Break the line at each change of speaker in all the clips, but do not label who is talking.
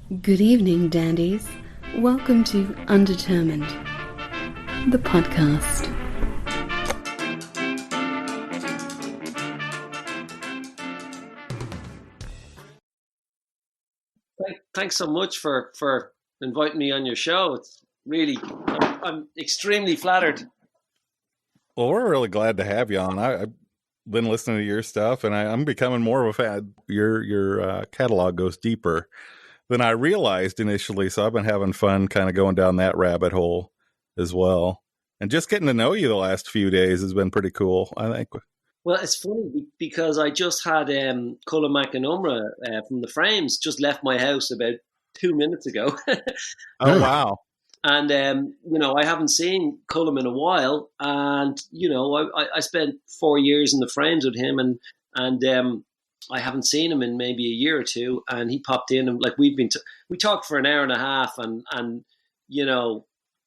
Good evening, dandies. Welcome to Undetermined, the podcast.
Thanks so much for inviting me on your show. It's really, I'm extremely flattered.
Well, we're really glad to have you on. I've been listening to your stuff, and I'm becoming more of a fan. Your catalog goes deeper than I realized initially, so I've been having fun kind of going down that rabbit hole as well. And just getting to know you the last few days has been pretty cool, I think.
Well, it's funny because I just had Colin McInumra from the Frames just left my house about 2 minutes ago.
Oh, wow.
And, I haven't seen Cullum in a while. And, I spent 4 years in the Frames with him and I haven't seen him in maybe a year or two. And he popped in and we talked for an hour and a half and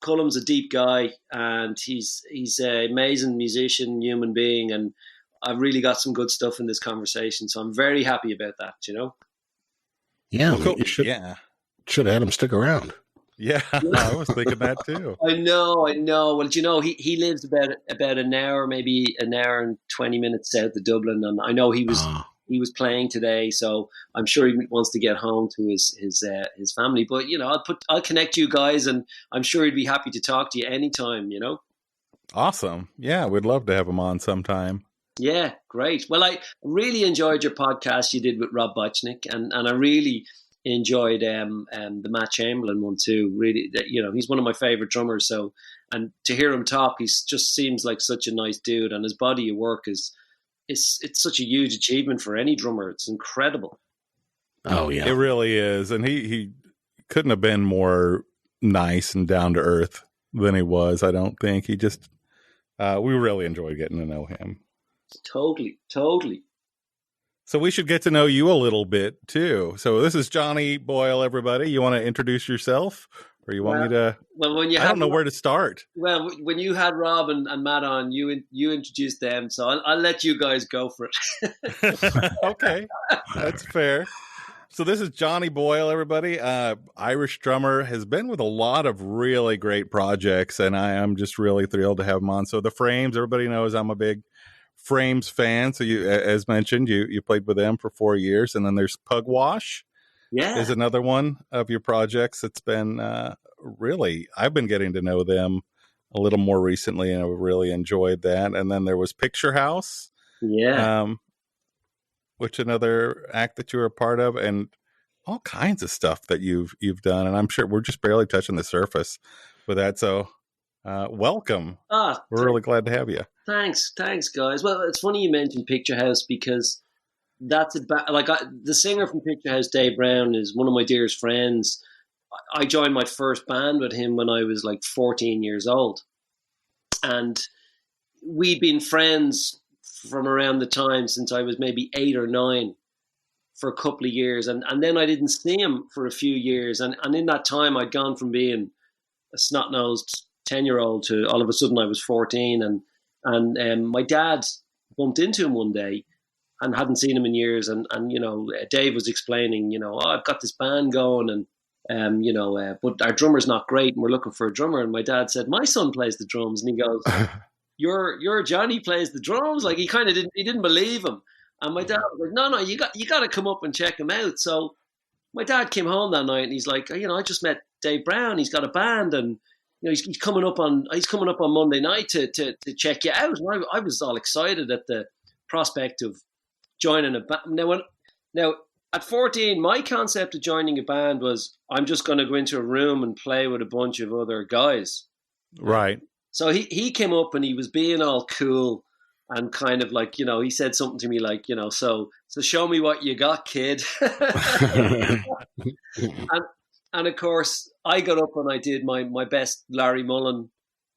Cullum's a deep guy and he's an amazing musician, human being. And I've really got some good stuff in this conversation. So I'm very happy about that,
Yeah.
Well, cool.
You should have had him stick around.
Yeah, I was thinking that too.
I know. Well, he lives about an hour, maybe an hour and 20 minutes south of Dublin, and I know he was playing today, so I'm sure he wants to get home to his family. But I'll connect you guys, and I'm sure he'd be happy to talk to you anytime.
Awesome. Yeah, we'd love to have him on sometime.
Yeah, great. Well, I really enjoyed your podcast you did with Rob Bochnik, and I really enjoyed the Matt Chamberlain one too. Really, he's one of my favorite drummers. So, and to hear him talk, he just seems like such a nice dude, and his body of work it's such a huge achievement for any drummer. It's incredible.
Oh yeah,
it really is. And he couldn't have been more nice and down to earth than he was. I don't think he just. We really enjoyed getting to know him.
Totally.
So we should get to know you a little bit too. So this is Johnny Boyle, everybody. You want to introduce yourself, or you want me to?
Well, I
don't know where to start.
Well, when you had Rob and Matt on, you introduced them, so I'll let you guys go for it.
Okay, that's fair. So this is Johnny Boyle, everybody. Irish drummer, has been with a lot of really great projects, and I am just really thrilled to have him on. So the Frames, everybody knows I'm a big Frames fan. So you, as mentioned, you played with them for 4 years, and then there's Pugwash.
Yeah,
is another one of your projects. It's been really, I've been getting to know them a little more recently, and I've really enjoyed that. And then there was Picturehouse, which another act that you were a part of, and all kinds of stuff that you've done. And I'm sure we're just barely touching the surface with that. So welcome. We're really glad to have you.
Thanks, guys. Well, it's funny you mentioned Picturehouse because that's the singer from Picturehouse, Dave Brown, is one of my dearest friends. I joined my first band with him when I was like 14 years old, and we'd been friends from around the time since I was maybe 8 or 9 for a couple of years, and then I didn't see him for a few years, and in that time I'd gone from being a snot-nosed 10-year-old to all of a sudden I was 14, and my dad bumped into him one day and hadn't seen him in years. And Dave was explaining, I've got this band going and, but our drummer's not great and we're looking for a drummer. And my dad said, my son plays the drums. And he goes, your Johnny plays the drums? Like he didn't believe him. And my dad was like, no, you got to come up and check him out. So my dad came home that night and he's like, I just met Dave Brown. He's got a band and, he's coming up on Monday night to check you out. And I was all excited at the prospect of joining a band. Now at 14, my concept of joining a band was I'm just going to go into a room and play with a bunch of other guys.
Right.
So he came up and he was being all cool and kind of like, he said something to me like, so show me what you got, kid. And of course, I got up and I did my best Larry Mullen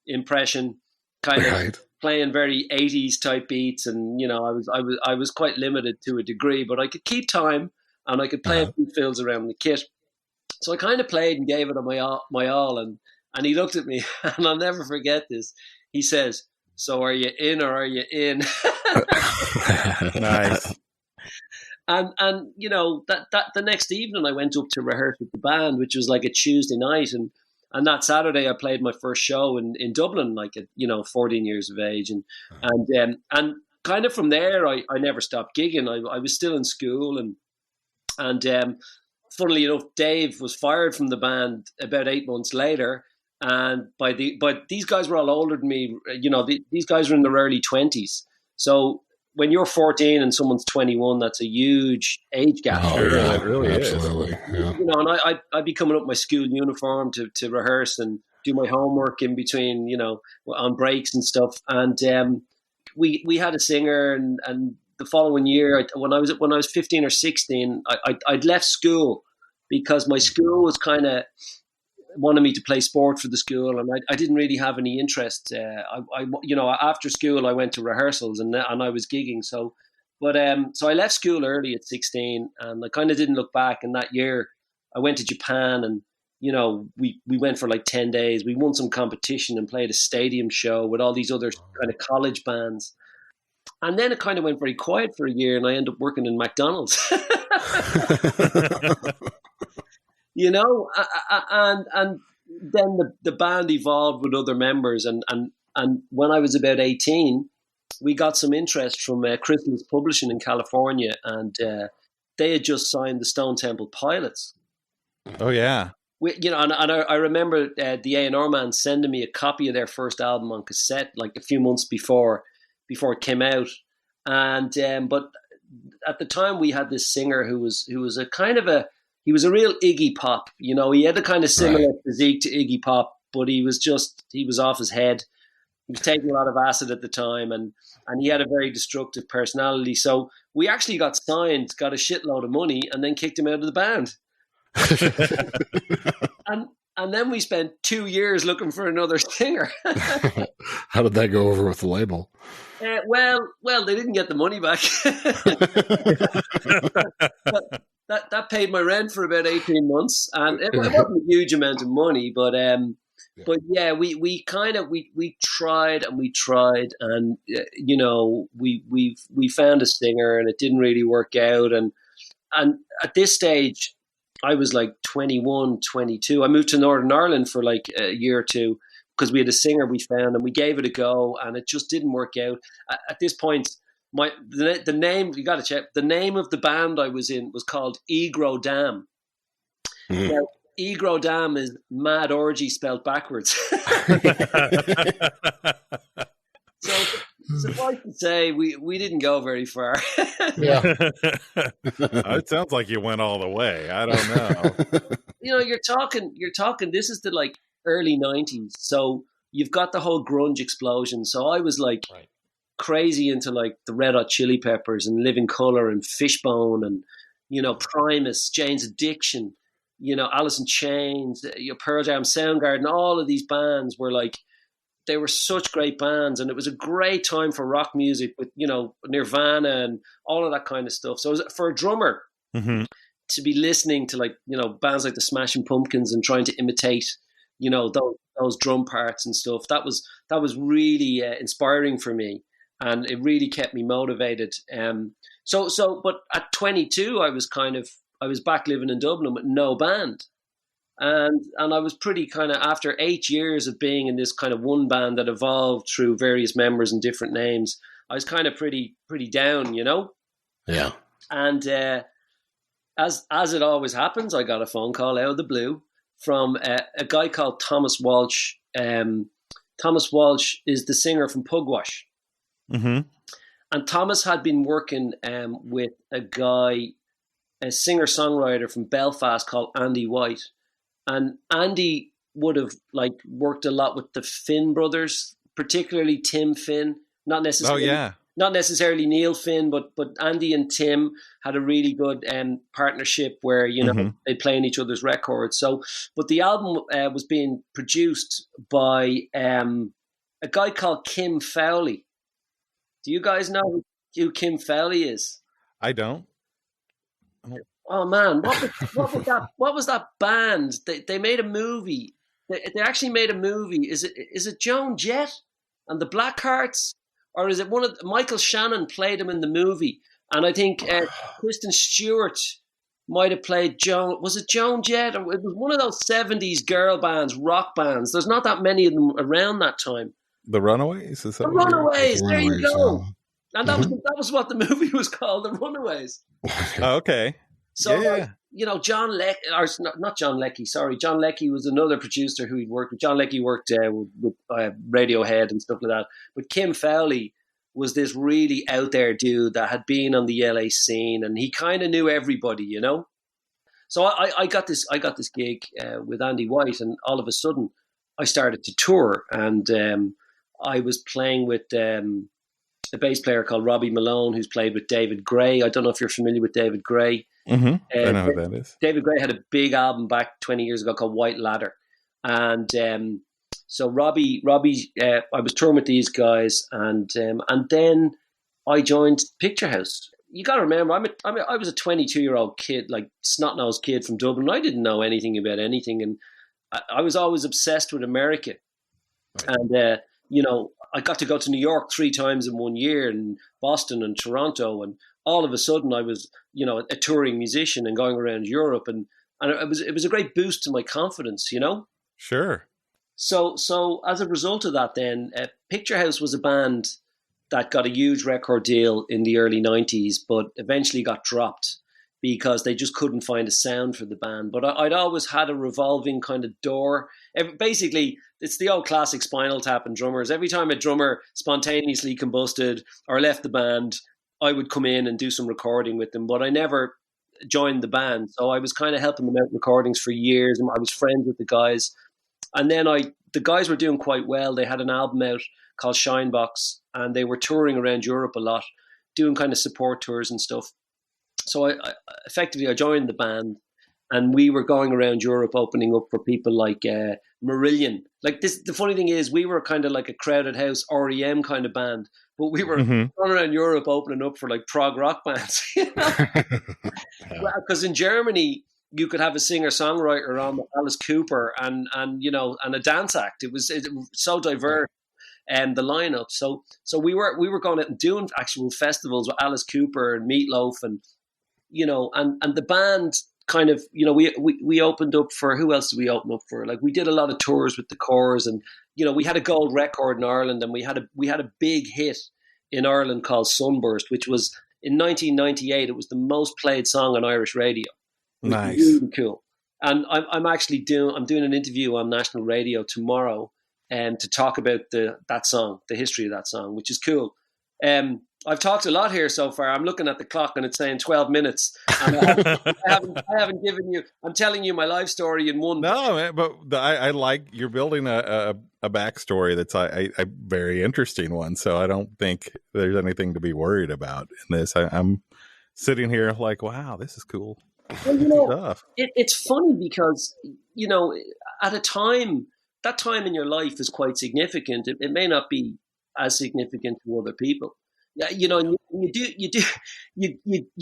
impression, kind of playing very 80s type beats, and I was quite limited to a degree, but I could keep time and I could play a few fills around the kit. So I kind of played and gave it my all, and he looked at me, and I'll never forget this. He says, "So are you in or are you in?"
Nice.
And that the next evening I went up to rehearse with the band, which was like a Tuesday night, and that Saturday I played my first show in Dublin, like at 14 years of age, and kind of from there I never stopped gigging. I was still in school, and funnily enough, Dave was fired from the band about 8 months later. And but these guys were all older than me. These guys were in their early 20s. So when you're 14 and someone's 21, that's a huge age gap.
Oh, yeah,
it really
absolutely.
is.
Yeah.
And I'd be coming up my school uniform to rehearse and do my homework in between, on breaks and stuff. And we had a singer, and the following year, when I was 15 or 16, I'd left school because my school was kind of wanted me to play sport for the school, and I didn't really have any interest. After school I went to rehearsals and I was gigging. So I left school early at 16, and I kind of didn't look back. And that year I went to Japan, and we went for like 10 days. We won some competition and played a stadium show with all these other kind of college bands. And then it kind of went very quiet for a year, and I ended up working in McDonald's. And then the band evolved with other members, and when I was about 18, we got some interest from Christmas Publishing in California, and they had just signed the Stone Temple Pilots.
Oh yeah.
I remember the A&R man sending me a copy of their first album on cassette, like a few months before it came out, and but at the time we had this singer who was a kind of he was a real Iggy Pop. He had a kind of similar physique to Iggy Pop, but he was off his head. He was taking a lot of acid at the time, and he had a very destructive personality. So we actually got signed, got a shitload of money, and then kicked him out of the band. and then we spent 2 years looking for another singer.
How did that go over with the label?
Well, they didn't get the money back. That paid my rent for about 18 months, and it wasn't a huge amount of money, but yeah, we tried, and we found a singer, and it didn't really work out, and at this stage I was like 21, 22. I moved to Northern Ireland for like a year or two because we had a singer we found, and we gave it a go, and it just didn't work out. At this point, the name, you got to check, the name of the band I was in was called Egro Dam.
Mm.
Now, Egro Dam is mad orgy spelled backwards. So suffice to say, we didn't go very far.
Yeah.
It sounds like you went all the way. I don't know.
You're talking. This is the like early 90s, so you've got the whole grunge explosion. So I was like crazy into like the Red Hot Chili Peppers and Living Colour and Fishbone and Primus, Jane's Addiction, Alice in Chains, Pearl Jam, Soundgarden. All of these bands were like, they were such great bands, and it was a great time for rock music with Nirvana and all of that kind of stuff. So for a drummer to be listening to like bands like the Smashing Pumpkins and trying to imitate those drum parts and stuff, that was really inspiring for me, and it really kept me motivated. But at 22, I was back living in Dublin with no band. And I was pretty kind of, after 8 years of being in this kind of one band that evolved through various members and different names, I was kind of pretty down,
Yeah.
And as it always happens, I got a phone call out of the blue from a guy called Thomas Walsh. Thomas Walsh is the singer from Pugwash.
Mm-hmm.
And Thomas had been working with a singer-songwriter from Belfast called Andy White. And Andy would have like worked a lot with the Finn brothers, particularly Tim Finn. Not necessarily Neil Finn, but Andy and Tim had a really good partnership where they play in each other's records. So, but the album was being produced by a guy called Kim Fowley. Do you guys know who Kim Fowley is?
I don't.
Oh man, what was that band? They made a movie. They actually made a movie. Is it Joan Jett and the Blackhearts, or is it one of Michael Shannon played him in the movie? And I think Kristen Stewart might have played Joan. Was it Joan Jett? Or it was one of those 70s girl bands, rock bands. There's not that many of them around that time.
The Runaways? Is that
The Runaways. There you go.
Yeah.
And that was what the movie was called, The Runaways.
Oh, okay.
So,
yeah.
John Leckie, or not John Leckie, sorry. John Leckie was another producer who he'd worked with. John Leckie worked with Radiohead and stuff like that. But Kim Fowley was this really out there dude that had been on the LA scene, and he kind of knew everybody, you know. So I got this gig with Andy White, and all of a sudden I started to tour, and I was playing with a bass player called Robbie Malone, who's played with David Gray. I don't know if you're familiar with David Gray.
Mm-hmm. I know who that is.
David Gray had a big album back 20 years ago called White Ladder, and so Robbie, I was touring with these guys, and then I joined Picturehouse. You got to remember, I was a 22-year-old kid, like snot-nosed kid from Dublin. I didn't know anything about anything, and I was always obsessed with America. Right. And I got to go to New York 3 times in 1 year, and Boston and Toronto, and all of a sudden I was, a touring musician and going around Europe, and it was a great boost to my confidence, you know.
Sure.
So as a result of that, then Picturehouse was a band that got a huge record deal in the early 90s, but eventually got dropped because they just couldn't find a sound for the band. But I'd always had a revolving kind of door. Basically, it's the old classic Spinal Tap and drummers. Every time a drummer spontaneously combusted or left the band, I would come in and do some recording with them, but I never joined the band. So I was kind of helping them out in recordings for years, and I was friends with the guys. And then the guys were doing quite well. They had an album out called Shinebox, and they were touring around Europe a lot, doing kind of support tours and stuff. So I effectively joined the band, and we were going around Europe opening up for people like Marillion. Like this, the funny thing is, we were kind of like a Crowded House REM kind of band, but we were going around Europe opening up for like prog rock bands. Because in Germany, you could have a singer-songwriter on with Alice Cooper and a dance act. It was so diverse, and the lineup. So we were going out and doing actual festivals with Alice Cooper and Meatloaf, and and the band kind of we opened up for, who else did we open up for? Like, we did a lot of tours with the Corrs, and we had a gold record in Ireland, and we had a big hit in Ireland called Sunburst, which was in 1998. It was the most played song on Irish radio.
Nice.
Really cool. And I'm doing an interview on national radio tomorrow, to talk about that song, the history of that song, which is cool. I've talked a lot here so far. I'm looking at the clock and it's saying 12 minutes. And I haven't given you. I'm telling you my life story in one.
No, man, but I like you're building a backstory that's a very interesting one. So I don't think there's anything to be worried about in this. I'm sitting here like, wow, this is cool.
Well, it's funny because, at a time, that time in your life is quite significant. It may not be as significant to other people. Yeah, you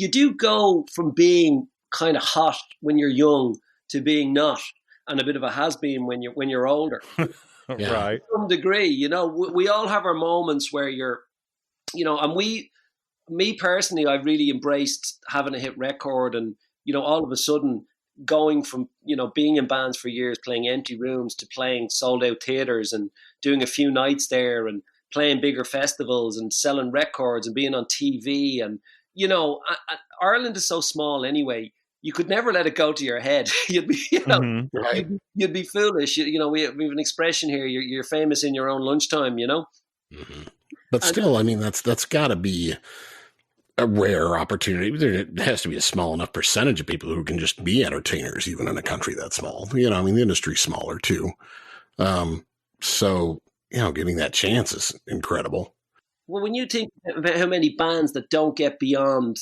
do go from being kind of hot when you're young to being not, and a bit of a has-been when you're older.
Yeah. Right.
To some degree, we all have our moments where you're, and me personally, I've really embraced having a hit record, and all of a sudden going from, being in bands for years, playing empty rooms, to playing sold out theaters and doing a few nights there and playing bigger festivals and selling records and being on TV. And, Ireland is so small anyway, you could never let it go to your head. You'd be,
right.
you'd be foolish. We have an expression here, you're famous in your own lunchtime,
Mm-hmm. But still, I mean, that's gotta be a rare opportunity. There has to be a small enough percentage of people who can just be entertainers, even in a country that small. The industry's smaller too. So, getting that chance is incredible.
Well, when you think about how many bands that don't get beyond,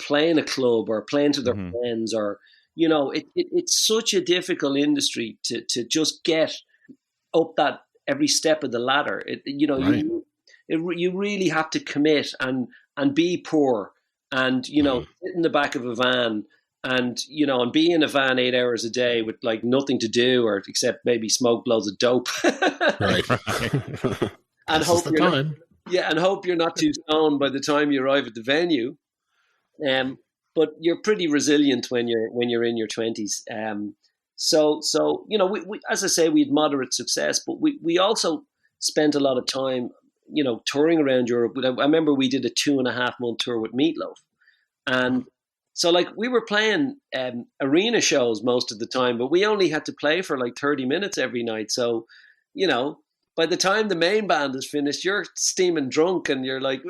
playing a club or playing to their friends, or, it's such a difficult industry to just get up that every step of the ladder.
Right.
You really have to commit and be poor and, sit in the back of a van and, and be in a van 8 hours a day with like nothing to do or except maybe smoke loads of dope.
Right.
And hope Yeah, and hope you're not too stoned by the time you arrive at the venue. But you're pretty resilient when you're in your 20s. So we, as I say, we had moderate success, but we also spent a lot of time, touring around Europe. I remember we did a 2.5 month tour with Meatloaf, and so like we were playing arena shows most of the time, but we only had to play for like 30 minutes every night. So, by the time the main band is finished, you're steaming drunk and you're like,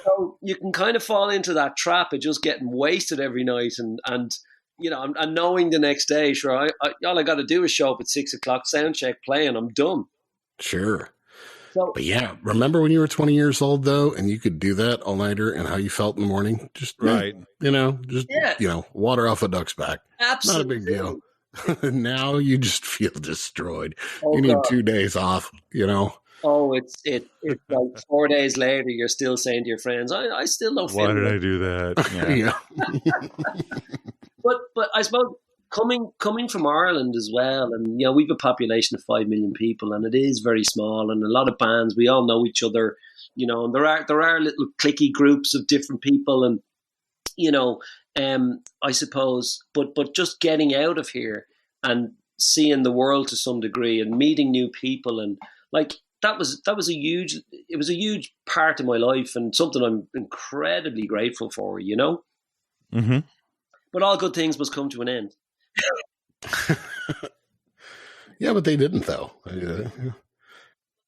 so you can kind of fall into that trap of just getting wasted every night and knowing the next day, sure, all I got to do is show up at 6 o'clock, sound check, play, and I'm done.
Sure.
So,
but yeah, remember when you were 20 years old though, and you could do that all nighter and how you felt in the morning? Just
right.
Water off a duck's back.
Absolutely.
Not a big deal. Now you just feel destroyed. You need 2 days off,
Oh, it's like 4 days later, you're still saying to your friends, I still don't feel
Why did I do that?
Yeah.
But I suppose coming from Ireland as well, and we've a population of 5 million people, and it is very small, and a lot of bands, we all know each other, and there are little cliquey groups of different people, and I suppose, but just getting out of here and seeing the world to some degree and meeting new people, and like that was a huge part of my life and something I'm incredibly grateful for,
Mm-hmm.
But all good things must come to an end.
Yeah, but they didn't though.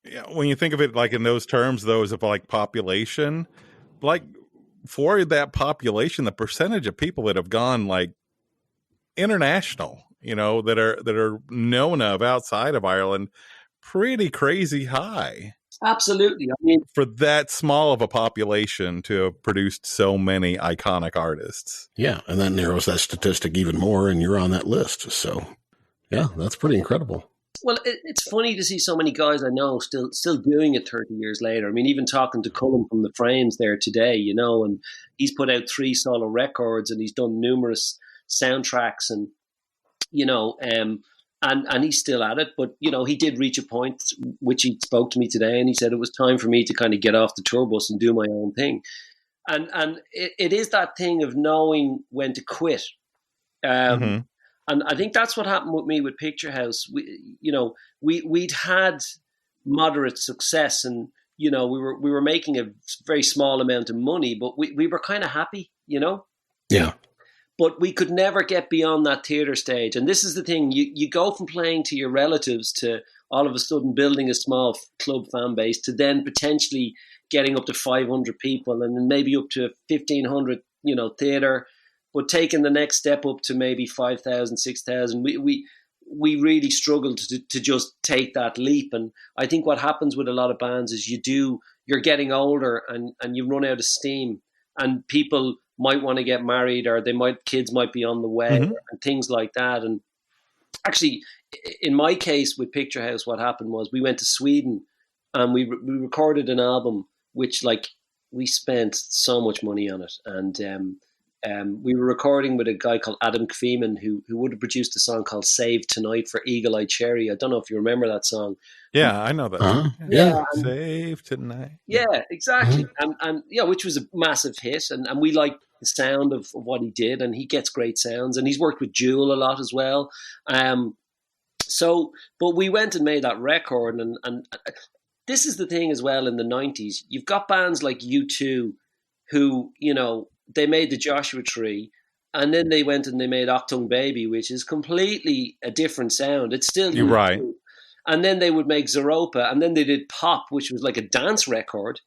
Yeah, when you think of it like in those terms, those of like population, like for that population, the percentage of people that have gone like international, that are known of outside of Ireland, pretty crazy high.
Absolutely. I mean,
for that small of a population to have produced so many iconic artists.
Yeah, and that narrows that statistic even more, and you're on that list. So, yeah, that's pretty incredible.
Well, it's funny to see so many guys I know still doing it 30 years later. I mean, even talking to Cullen from the Frames there today, and he's put out 3 solo records and he's done numerous soundtracks and, and he's still at it. But, he did reach a point, which he spoke to me today, and he said it was time for me to kind of get off the tour bus and do my own thing. And it is that thing of knowing when to quit.
Mm-hmm.
And I think that's what happened with me with Picturehouse. We'd had moderate success, and we were making a very small amount of money, but we were kind of happy,
Yeah.
But we could never get beyond that theater stage. And this is the thing: you go from playing to your relatives to all of a sudden building a small club fan base to then potentially getting up to 500 people and then maybe up to 1,500, theater. But taking the next step up to maybe 5,000, 6,000, we really struggled to just take that leap. And I think what happens with a lot of bands is you're getting older and you run out of steam, and people might want to get married, or kids might be on the way,
mm-hmm.
and things like that. And actually, in my case with Picturehouse, what happened was we went to Sweden and we recorded an album, which we spent so much money on it. And we were recording with a guy called Adam Kveeman, who would have produced a song called Save Tonight for Eagle Eye Cherry. I don't know if you remember that song.
Yeah, I know that.
Yeah.
Save Tonight.
Yeah, exactly. And which was a massive hit. And we liked the sound of what he did, and he gets great sounds. And he's worked with Jewel a lot as well. But we went and made that record. And this is the thing as well in the 90s. You've got bands like U2 who, they made the Joshua Tree, and then they went and they made Octung Baby, which is completely a different sound. It's still
You're right.
And then they would make Zeropa, and then they did Pop, which was like a dance record.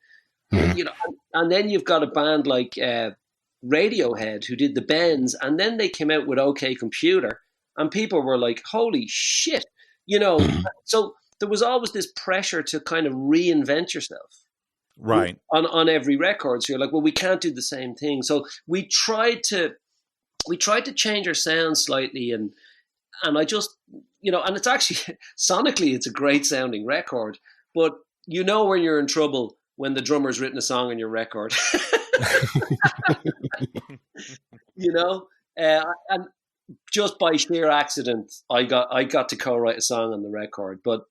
Mm-hmm.
And then you've got a band like Radiohead who did the Bends, and then they came out with OK Computer, and people were like, "Holy shit!" So there was always this pressure to kind of reinvent yourself.
Right.
On every record. So you're like, well, we can't do the same thing. So we tried to change our sound slightly, and I just, and it's actually sonically it's a great sounding record, but when you're in trouble when the drummer's written a song on your record. And just by sheer accident I got to co-write a song on the record, but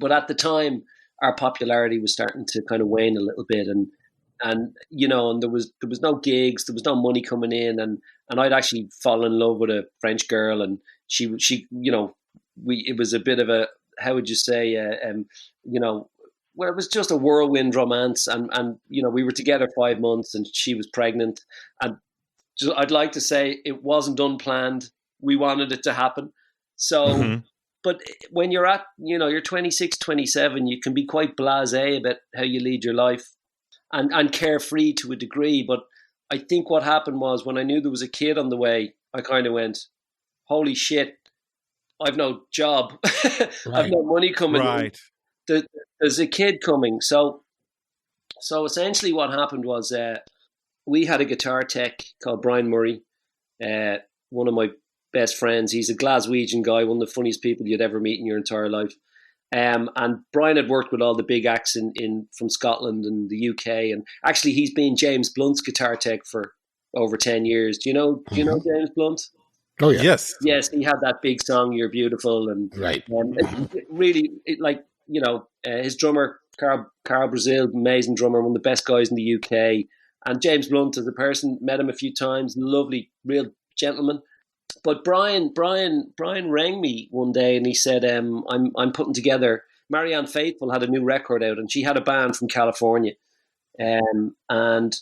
at the time our popularity was starting to kind of wane a little bit, and there was no gigs, there was no money coming in, and I'd actually fallen in love with a French girl, and she it was a bit of a, how would you say, well, it was just a whirlwind romance, and we were together 5 months, and she was pregnant, and just, I'd like to say it wasn't unplanned. We wanted it to happen. So, but when you're at, you're 26, 27, you can be quite blasé about how you lead your life, and carefree to a degree. But I think what happened was, when I knew there was a kid on the way, I kind of went, holy shit, I've no job. I've no money coming in. There's a kid coming. So essentially what happened was, we had a guitar tech called Brian Murray, one of my best friends. He's a Glaswegian guy, one of the funniest people you'd ever meet in your entire life. And Brian had worked with all the big acts from Scotland and the UK, and actually he's been James Blunt's guitar tech for over 10 years. Do you know James Blunt?
Oh yeah.
Yes, he had that big song "You're Beautiful," and
right.
His drummer Carl Brazil, amazing drummer, one of the best guys in the UK. And James Blunt, as a person, met him a few times, lovely, real gentleman. But Brian rang me one day, and he said, I'm putting together, Marianne Faithfull had a new record out, and she had a band from California. And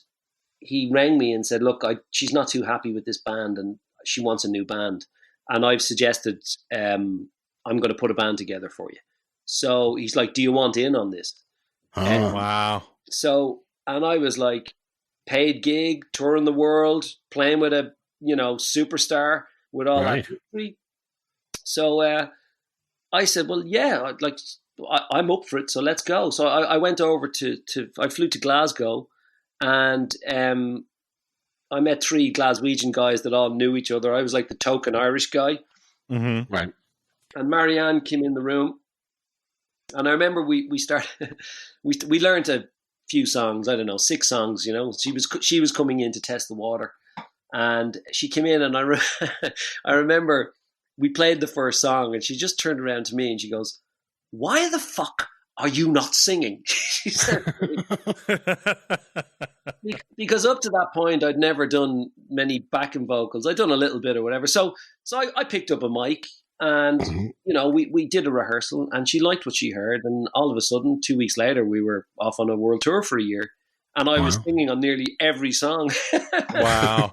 he rang me and said, look, she's not too happy with this band, and she wants a new band. And I've suggested, I'm going to put a band together for you. So he's like, do you want in on this?
Oh, wow.
So, and I was like, paid gig, touring the world, playing with a, superstar with all that history. So I said, well, yeah, I'm up for it, so let's go. So I went over I flew to Glasgow, and I met 3 Glaswegian guys that all knew each other. I was like the token Irish guy.
Mm-hmm.
Right. And
Marianne came in the room, and I remember we started, we learned a few songs, I don't know, 6 songs, she was coming in to test the water, and she came in, and I remember we played the first song, and she just turned around to me and she goes, why the fuck are you not singing? She said, because up to that point I'd never done many backing vocals. I'd done a little bit or whatever. So I picked up a mic, and we did a rehearsal, and she liked what she heard, and all of a sudden 2 weeks later we were off on a world tour for a year, and I was singing on nearly every song.
Wow.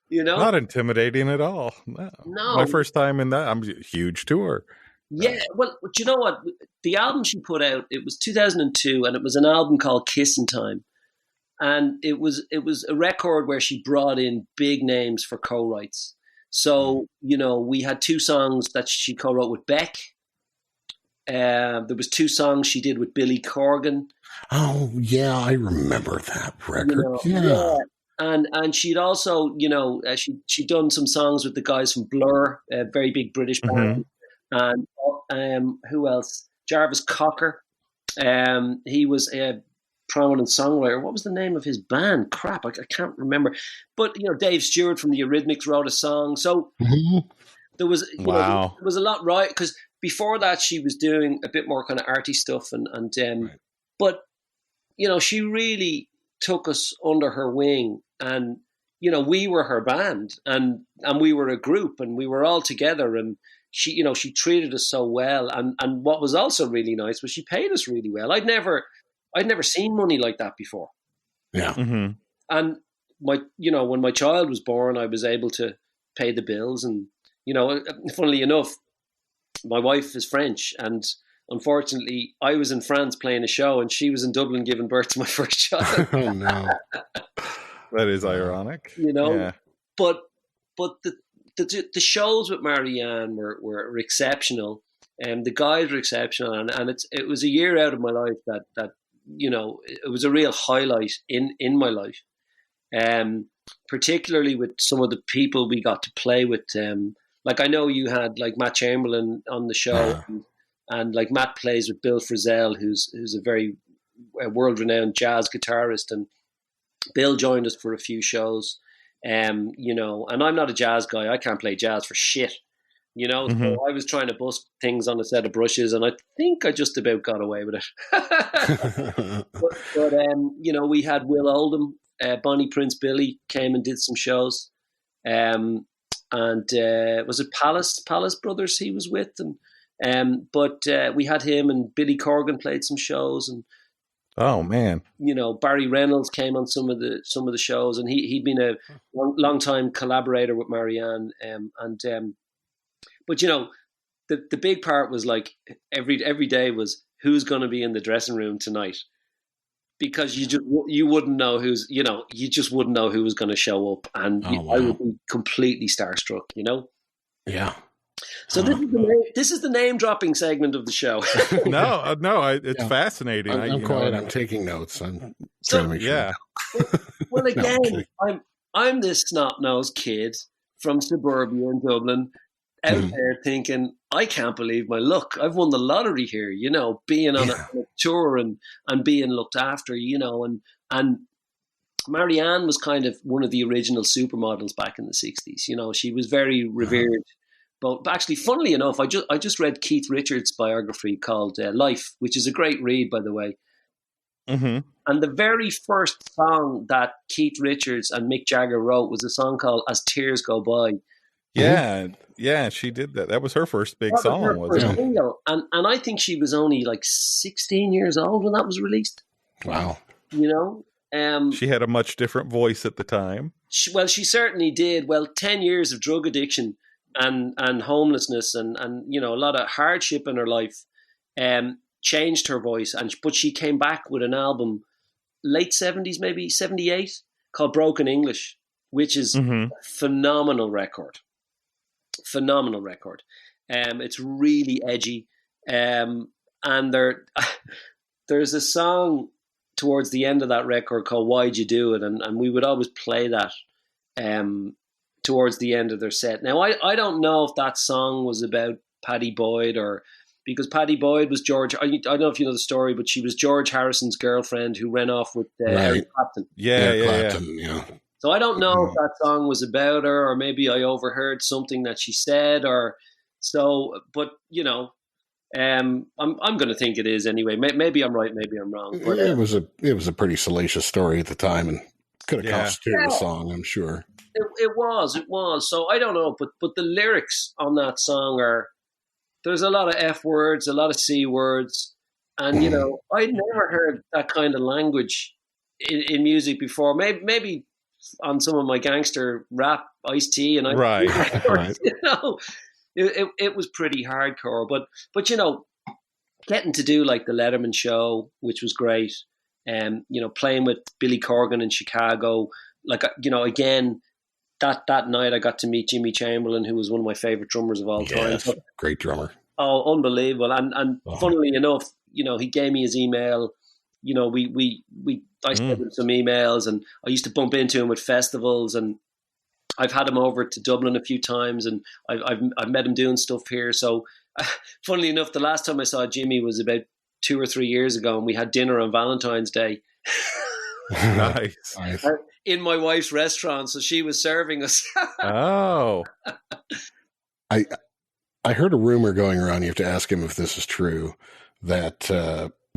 Not intimidating at all. No. My first time in that, I'm a huge tour.
Yeah, well, do you know what? The album she put out, it was 2002, and it was an album called Kissin' Time. And it was a record where she brought in big names for co-writes. So, we had 2 songs that she co-wrote with Beck. There was 2 songs she did with Billy Corgan.
Oh, yeah, I remember that record. Yeah.
And she'd also, she'd done some songs with the guys from Blur, a very big British band. And who else? Jarvis Cocker. He was a prominent songwriter. What was the name of his band? Crap, I can't remember. But Dave Stewart from the Eurythmics wrote a song. So there was there was a lot, right? Because before that she was doing a bit more kind of arty stuff, but she really took us under her wing, and we were her band, and we were a group, and we were all together, and she treated us so well, and what was also really nice was she paid us really well. I'd never seen money like that before.
Yeah.
Mm-hmm.
And when my child was born, I was able to pay the bills, and funnily enough, my wife is French, and unfortunately I was in France playing a show, and she was in Dublin giving birth to my first child.
Oh no.
That is ironic.
Yeah. But the shows with Marianne were exceptional, and the guys were exceptional, and it was a year out of my life that it was a real highlight in my life, particularly with some of the people we got to play with. Like I know you had like Matt Chamberlain on the show, and like Matt plays with Bill Frisell, who's a very world-renowned jazz guitarist, and Bill joined us for a few shows. And I'm not a jazz guy. I can't play jazz for shit. You know, so I was trying to bust things on a set of brushes, and I think I just about got away with it. but you know, we had Will Oldham, Bonnie Prince Billy came and did some shows, and was it Palace Brothers he was with, and but we had him, and Billy Corgan played some shows, and
oh man,
you know, Barry Reynolds came on some of the shows, and he'd been a long time collaborator with Marianne, but you know, the big part was like every day was who's going to be in the dressing room tonight, because you wouldn't know you just wouldn't know who was going to show up, and I would be completely starstruck, you know.
Yeah.
So this is the name dropping segment of the show.
It's fascinating.
I'm quiet. I'm taking notes. I'm trying to make sure.
Yeah.
Well, again, I'm this snot-nosed kid from suburbia in Dublin, out there thinking, I can't believe my luck. I've won the lottery here, you know, being on a tour and being looked after, you know, and Marianne was kind of one of the original supermodels back in the 60s. You know, she was very revered. But actually, funnily enough, I just read Keith Richards' biography called Life, which is a great read, by the way. And the very first song that Keith Richards and Mick Jagger wrote was a song called As Tears Go By.
Yeah, she did that. That was her first big song, wasn't it?
And I think she was only like 16 years old when that was released.
Wow.
You know?
She had a much different voice at the time.
She certainly did. Well, 10 years of drug addiction and homelessness and you know, a lot of hardship in her life changed her voice, but she came back with an album late 70s, maybe 78, called Broken English, which is a phenomenal record. It's really edgy, and there's a song towards the end of that record called Why'd You Do It, and we would always play that towards the end of their set. Now, I don't know if that song was about Paddy Boyd, or because Paddy Boyd was George. I don't know if you know the story, but she was George Harrison's girlfriend who ran off with Eric Clapton.
Yeah.
So I don't know if that song was about her, or maybe I overheard something that she said, or so. But you know, I'm going to think it is anyway. Maybe I'm right, maybe I'm wrong. But
it was a pretty salacious story at the time, and could have constituted a song, I'm sure.
It was. So I don't know, but the lyrics on that song there's a lot of F words, a lot of C words, and you know, I'd never heard that kind of language in music before. Maybe on some of my gangster rap, Ice-T, and
right.
You know, it was pretty hardcore. But you know, getting to do like the Letterman show, which was great, you know, playing with Billy Corgan in Chicago, like, you know, again, that night I got to meet Jimmy Chamberlain, who was one of my favorite drummers of all time. So,
great drummer.
Oh, unbelievable! And funnily enough, you know, he gave me his email. You know, I sent him some emails, and I used to bump into him at festivals, and I've had him over to Dublin a few times, and I've met him doing stuff here. So, funnily enough, the last time I saw Jimmy was about 2 or 3 years ago, and we had dinner on Valentine's Day.
Nice.
In my wife's restaurant, so she was serving us.
Oh.
I heard a rumor going around, you have to ask him if this is true, that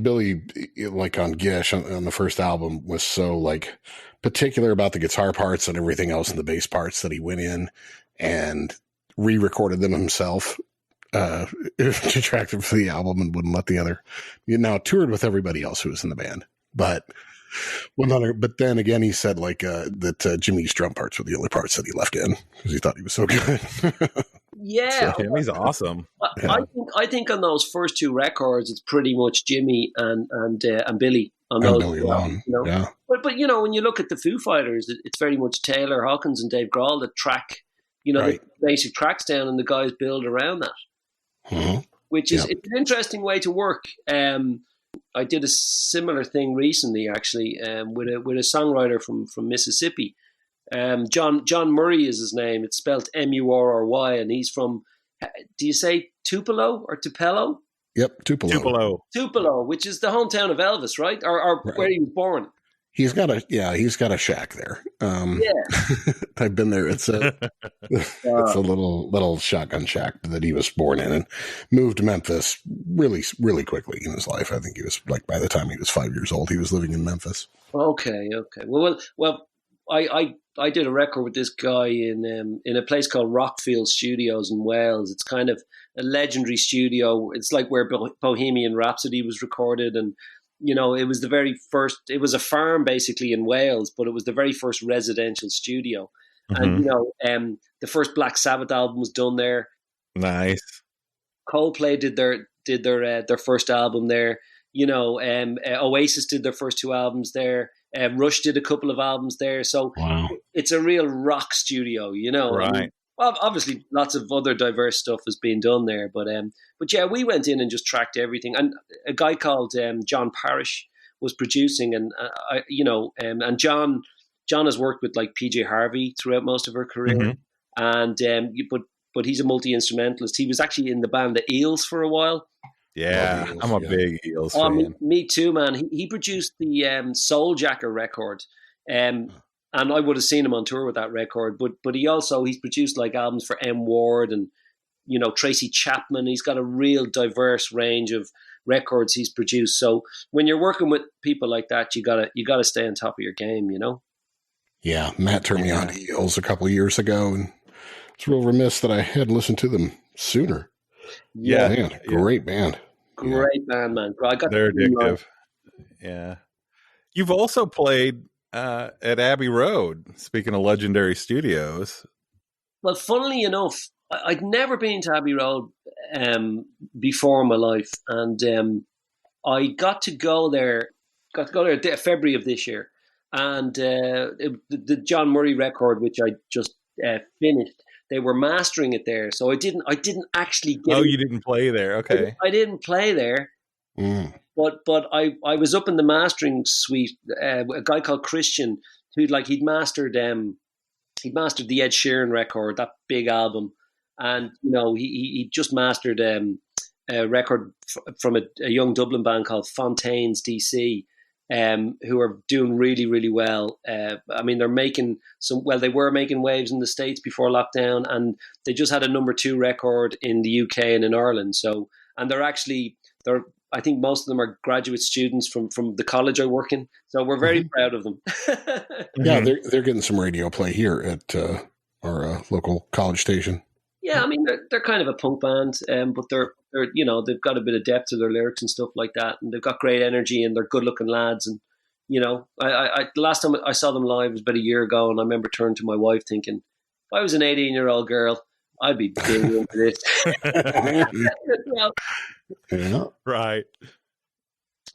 Billy, like on Gish on the first album, was so like particular about the guitar parts and everything else and the bass parts that he went in and re-recorded them himself to track them for the album and wouldn't let the other. You now toured with everybody else who was in the band, but then again, he said like that Jimmy's drum parts were the only parts that he left in because he thought he was so good.
Yeah,
so Jimmy's awesome.
I think on those first 2 records, it's pretty much Jimmy and Billy on those.
Billy alone.
You know?
Yeah.
But you know, when you look at the Foo Fighters, it's very much Taylor Hawkins and Dave Grohl that track, you know, the basic tracks down, and the guys build around that, which is it's an interesting way to work. I did a similar thing recently, actually, with a songwriter from Mississippi. John Murray is his name. It's spelled Murry, and he's from. Do you say Tupelo or Tupelo?
Yep, Tupelo.
Tupelo, which is the hometown of Elvis, right? Or where he was born.
He's got a shack there.
Yeah.
I've been there. It's a little shotgun shack that he was born in and moved to Memphis really, really quickly in his life. I think he was like, by the time he was 5 years old, he was living in Memphis.
Okay. Well, I did a record with this guy in a place called Rockfield Studios in Wales. It's kind of a legendary studio. It's like where Bohemian Rhapsody was recorded, and it was the very first. It was a farm basically in Wales, but it was the very first residential studio.
Mm-hmm.
And the first Black Sabbath album was done there.
Nice.
Coldplay did their first album there. Oasis did their first 2 albums there. Rush did a couple of albums there. So
wow.
It's a real rock studio,
Right.
I mean, well, obviously, lots of other diverse stuff has been done there, but yeah, we went in and just tracked everything. And a guy called John Parrish was producing, and and John has worked with like PJ Harvey throughout most of her career,
Mm-hmm.
and but he's a multi-instrumentalist. He was actually in the band The Eels for a while.
Yeah,
Eels,
I'm a big Eels
Oh,
fan.
me too, man. He produced the Soul Jacker record, and I would have seen him on tour with that record. But he's produced like albums for M Ward and Tracy Chapman. He's got a real diverse range of records he's produced. So when you're working with people like that, you gotta stay on top of your game.
Yeah, Matt turned me on to Eels a couple of years ago, and it's real remiss that I hadn't listened to them sooner.
Yeah,
man, great band.
Great band, man.
They're addictive. Yeah. You've also played at Abbey Road, speaking of legendary studios.
Well, funnily enough, I'd never been to Abbey Road before in my life, and I got to go there February of this year, and the John Murray record, which I just finished, they were mastering it there, so I didn't actually get.
Oh, you didn't play there? Okay,
I didn't play there, but I was up in the mastering suite. A guy called Christian he'd mastered the Ed Sheeran record, that big album, and he just mastered a record from a young Dublin band called Fontaines DC. Who are doing really, really well. I mean, they're making they were making waves in the States before lockdown, and they just had a number 2 record in the UK and in Ireland. So, and I think most of them are graduate students from the college I work in. So we're very proud of them.
Yeah, they're getting some radio play here at our local college station.
Yeah, I mean, they're kind of a punk band, but they're they've got a bit of depth to their lyrics and stuff like that, and they've got great energy, and they're good looking lads. And I the last time I saw them live was about a year ago, and I remember turning to my wife thinking, if I was an 18-year-old girl, I'd be big into this.
Yeah,
right.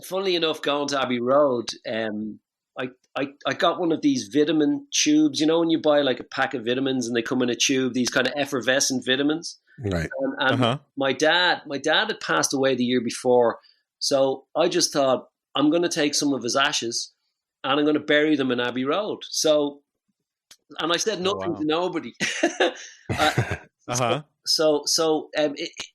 Funnily enough, going to Abbey Road, I got one of these vitamin tubes, when you buy like a pack of vitamins and they come in a tube, these kind of effervescent vitamins.
right.
And my dad had passed away the year before. So I just thought, I'm going to take some of his ashes and I'm going to bury them in Abbey Road. So, and I said nothing to nobody. So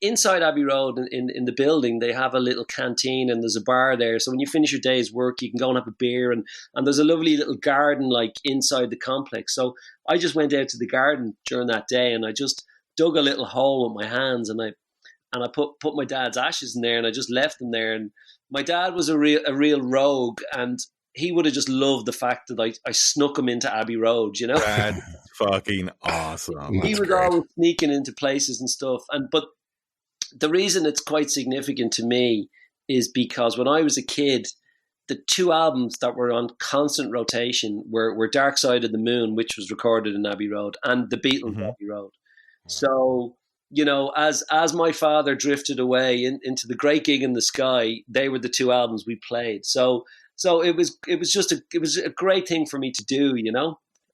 inside Abbey Road in the building, they have a little canteen and there's a bar there. So when you finish your day's work, you can go and have a beer, and there's a lovely little garden like inside the complex. So I just went out to the garden during that day, and I just dug a little hole with my hands, and I put my dad's ashes in there, and I just left them there. And my dad was a real rogue, and he would have just loved the fact that I snuck him into Abbey Road,
That's fucking awesome.
He was always sneaking into places and stuff. But the reason it's quite significant to me is because when I was a kid, the 2 albums that were on constant rotation were Dark Side of the Moon, which was recorded in Abbey Road, and The Beatles' Abbey Road. So, as my father drifted away into the great gig in the sky, they were the 2 albums we played. So it was a great thing for me to do,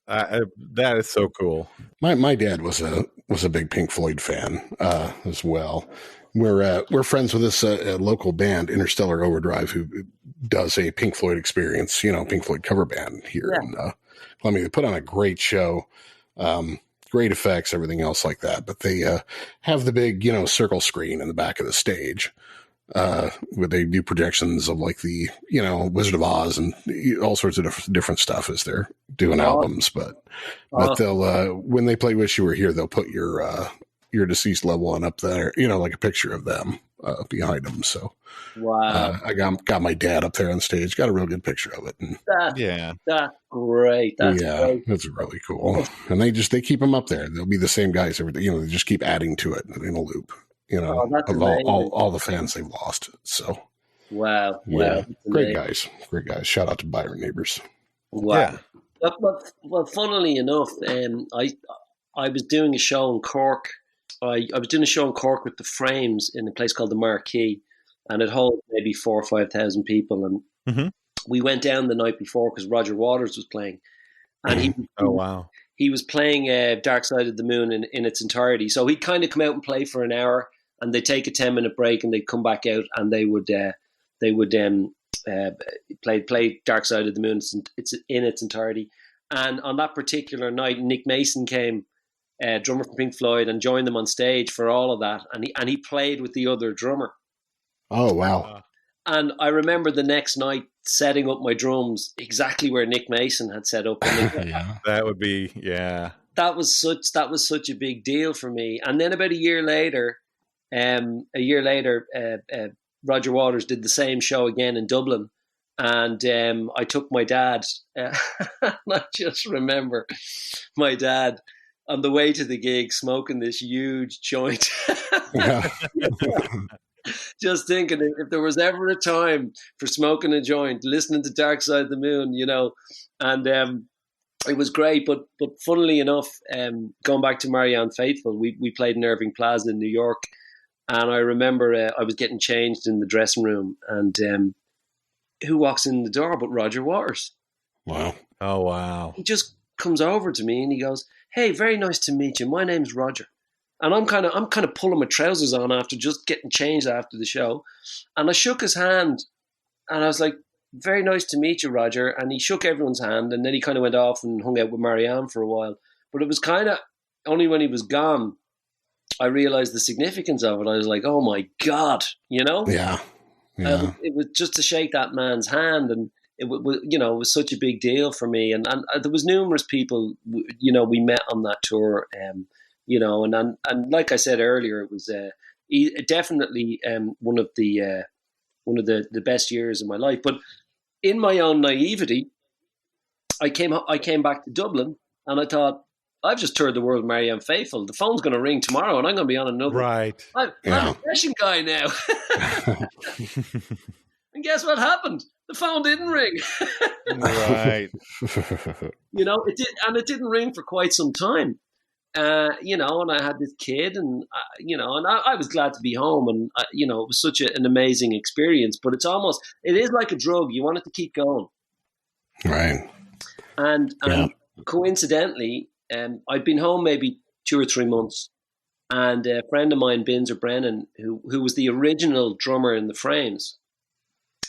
That is so cool.
My dad was a big Pink Floyd fan as well. We're friends with this local band, Interstellar Overdrive, who does a Pink Floyd experience, Pink Floyd cover band here in Columbia. They put on a great show, great effects, everything else like that. But they have the big, circle screen in the back of the stage. where they do projections of like the, Wizard of Oz and all sorts of different stuff as they're doing albums. But they'll, when they play Wish You Were Here, they'll put your deceased loved one up there, like a picture of them behind them. So
wow,
I got my dad up there on stage, got a real good picture of it. And
that's great. That's great.
That's really cool. And they keep them up there. They'll be the same guys every day. They just keep adding to it in a loop. Of all the fans they've lost. So
wow,
great guys. Shout out to Byron Neighbors.
Wow. Yeah. Well, funnily enough, I was doing a show in Cork. I was doing a show in Cork with the Frames in a place called the Marquee, and it holds maybe 4,000 or 5,000 people. And we went down the night before because Roger Waters was playing, and he was playing Dark Side of the Moon in its entirety. So he'd kind of come out and play for an hour, and they'd take a 10-minute break, and they'd come back out, and they would play Dark Side of the Moon. It's in its entirety. And on that particular night, Nick Mason came, drummer from Pink Floyd, and joined them on stage for all of that. And he played with the other drummer.
Oh, wow.
And I remember the next night setting up my drums exactly where Nick Mason had set up.
That would be,
That was such a big deal for me. And then about a year later, Roger Waters did the same show again in Dublin. And I took my dad. I just remember my dad on the way to the gig smoking this huge joint. Just thinking, if there was ever a time for smoking a joint, listening to Dark Side of the Moon, and it was great. But funnily enough, going back to Marianne Faithfull, we played in Irving Plaza in New York, and I remember I was getting changed in the dressing room, and who walks in the door but Roger Waters?
Wow!
Oh, wow!
He just comes over to me and he goes, "Hey, very nice to meet you. My name's Roger." And I'm kind of pulling my trousers on after just getting changed after the show. And I shook his hand and I was like, "Very nice to meet you, Roger." And he shook everyone's hand, and then he kind of went off and hung out with Marianne for a while. But it was kind of only when he was gone, I realized the significance of it. I was like, "Oh my God,"
Yeah.
It was just to shake that man's hand, and it was such a big deal for me. And there was numerous people, we met on that tour, and like I said earlier, it was definitely one of the best years of my life. But in my own naivety, I came back to Dublin, and I thought, I've just toured the world with Marianne Faithfull. The phone's going to ring tomorrow, and I'm going to be on another.
Right.
I'm a session guy now. And guess what happened? The phone didn't ring.
Right.
It did, and it didn't ring for quite some time. And I had this kid, and I was glad to be home, and it was such an amazing experience. But it is like a drug. You want it to keep going.
Right.
And coincidentally, I'd been home maybe 2 or 3 months, and a friend of mine, Binzer Brennan, who was the original drummer in the Frames,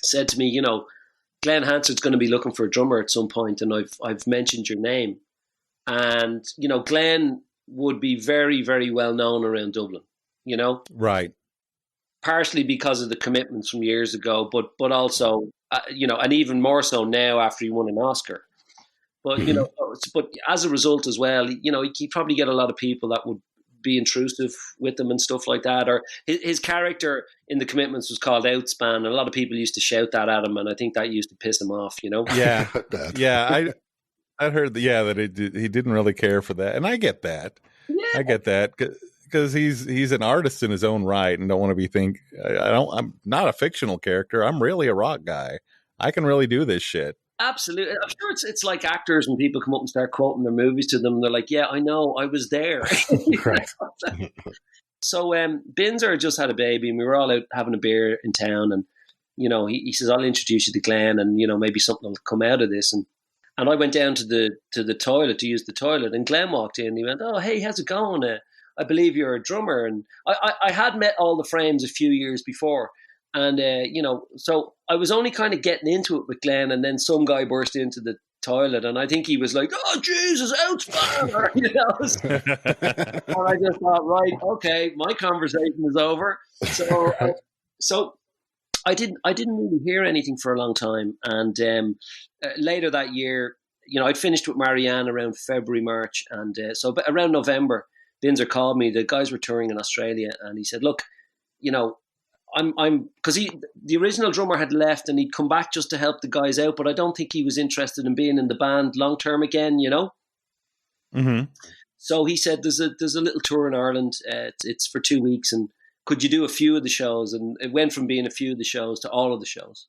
said to me, Glenn Hansard's going to be looking for a drummer at some point, and I've mentioned your name. And, Glenn would be very, very well known around Dublin,
Right.
Partially because of the commitments from years ago, but also, and even more so now after he won an Oscar. But, but as a result as well, he'd probably get a lot of people that would be intrusive with him and stuff like that. Or his character in the commitments was called Outspan, and a lot of people used to shout that at him, and I think that used to piss him off,
Yeah. Yeah. I heard that he didn't really care for that. And I get that. Yeah. I get that because he's an artist in his own right, and don't want to be I'm not a fictional character. I'm really a rock guy. I can really do this shit.
Absolutely. I'm sure it's like actors when people come up and start quoting their movies to them. And they're like, "Yeah, I know, I was there." Right. So Binzer just had a baby, and we were all out having a beer in town. And, he says, "I'll introduce you to Glenn, and, maybe something will come out of this." And I went down to the toilet to use the toilet, and Glenn walked in. And he went, "Oh, hey, how's it going? I believe you're a drummer." And I had met all the Frames a few years before. And, so I was only kind of getting into it with Glenn, and then some guy burst into the toilet, and I think he was like, "Oh, Jesus, Outspan!" And I just thought, right, okay, my conversation is over. So I didn't really hear anything for a long time, and later that year, I'd finished with Marianne around February, March, and so around November, Binzer called me. The guys were touring in Australia, and he said, "Look, I'm because the original drummer had left, and he'd come back just to help the guys out, but I don't think he was interested in being in the band long term again,
Mm-hmm.
So he said, "There's a little tour in Ireland. It's for 2 weeks, and could you do a few of the shows?" And it went from being a few of the shows to all of the shows.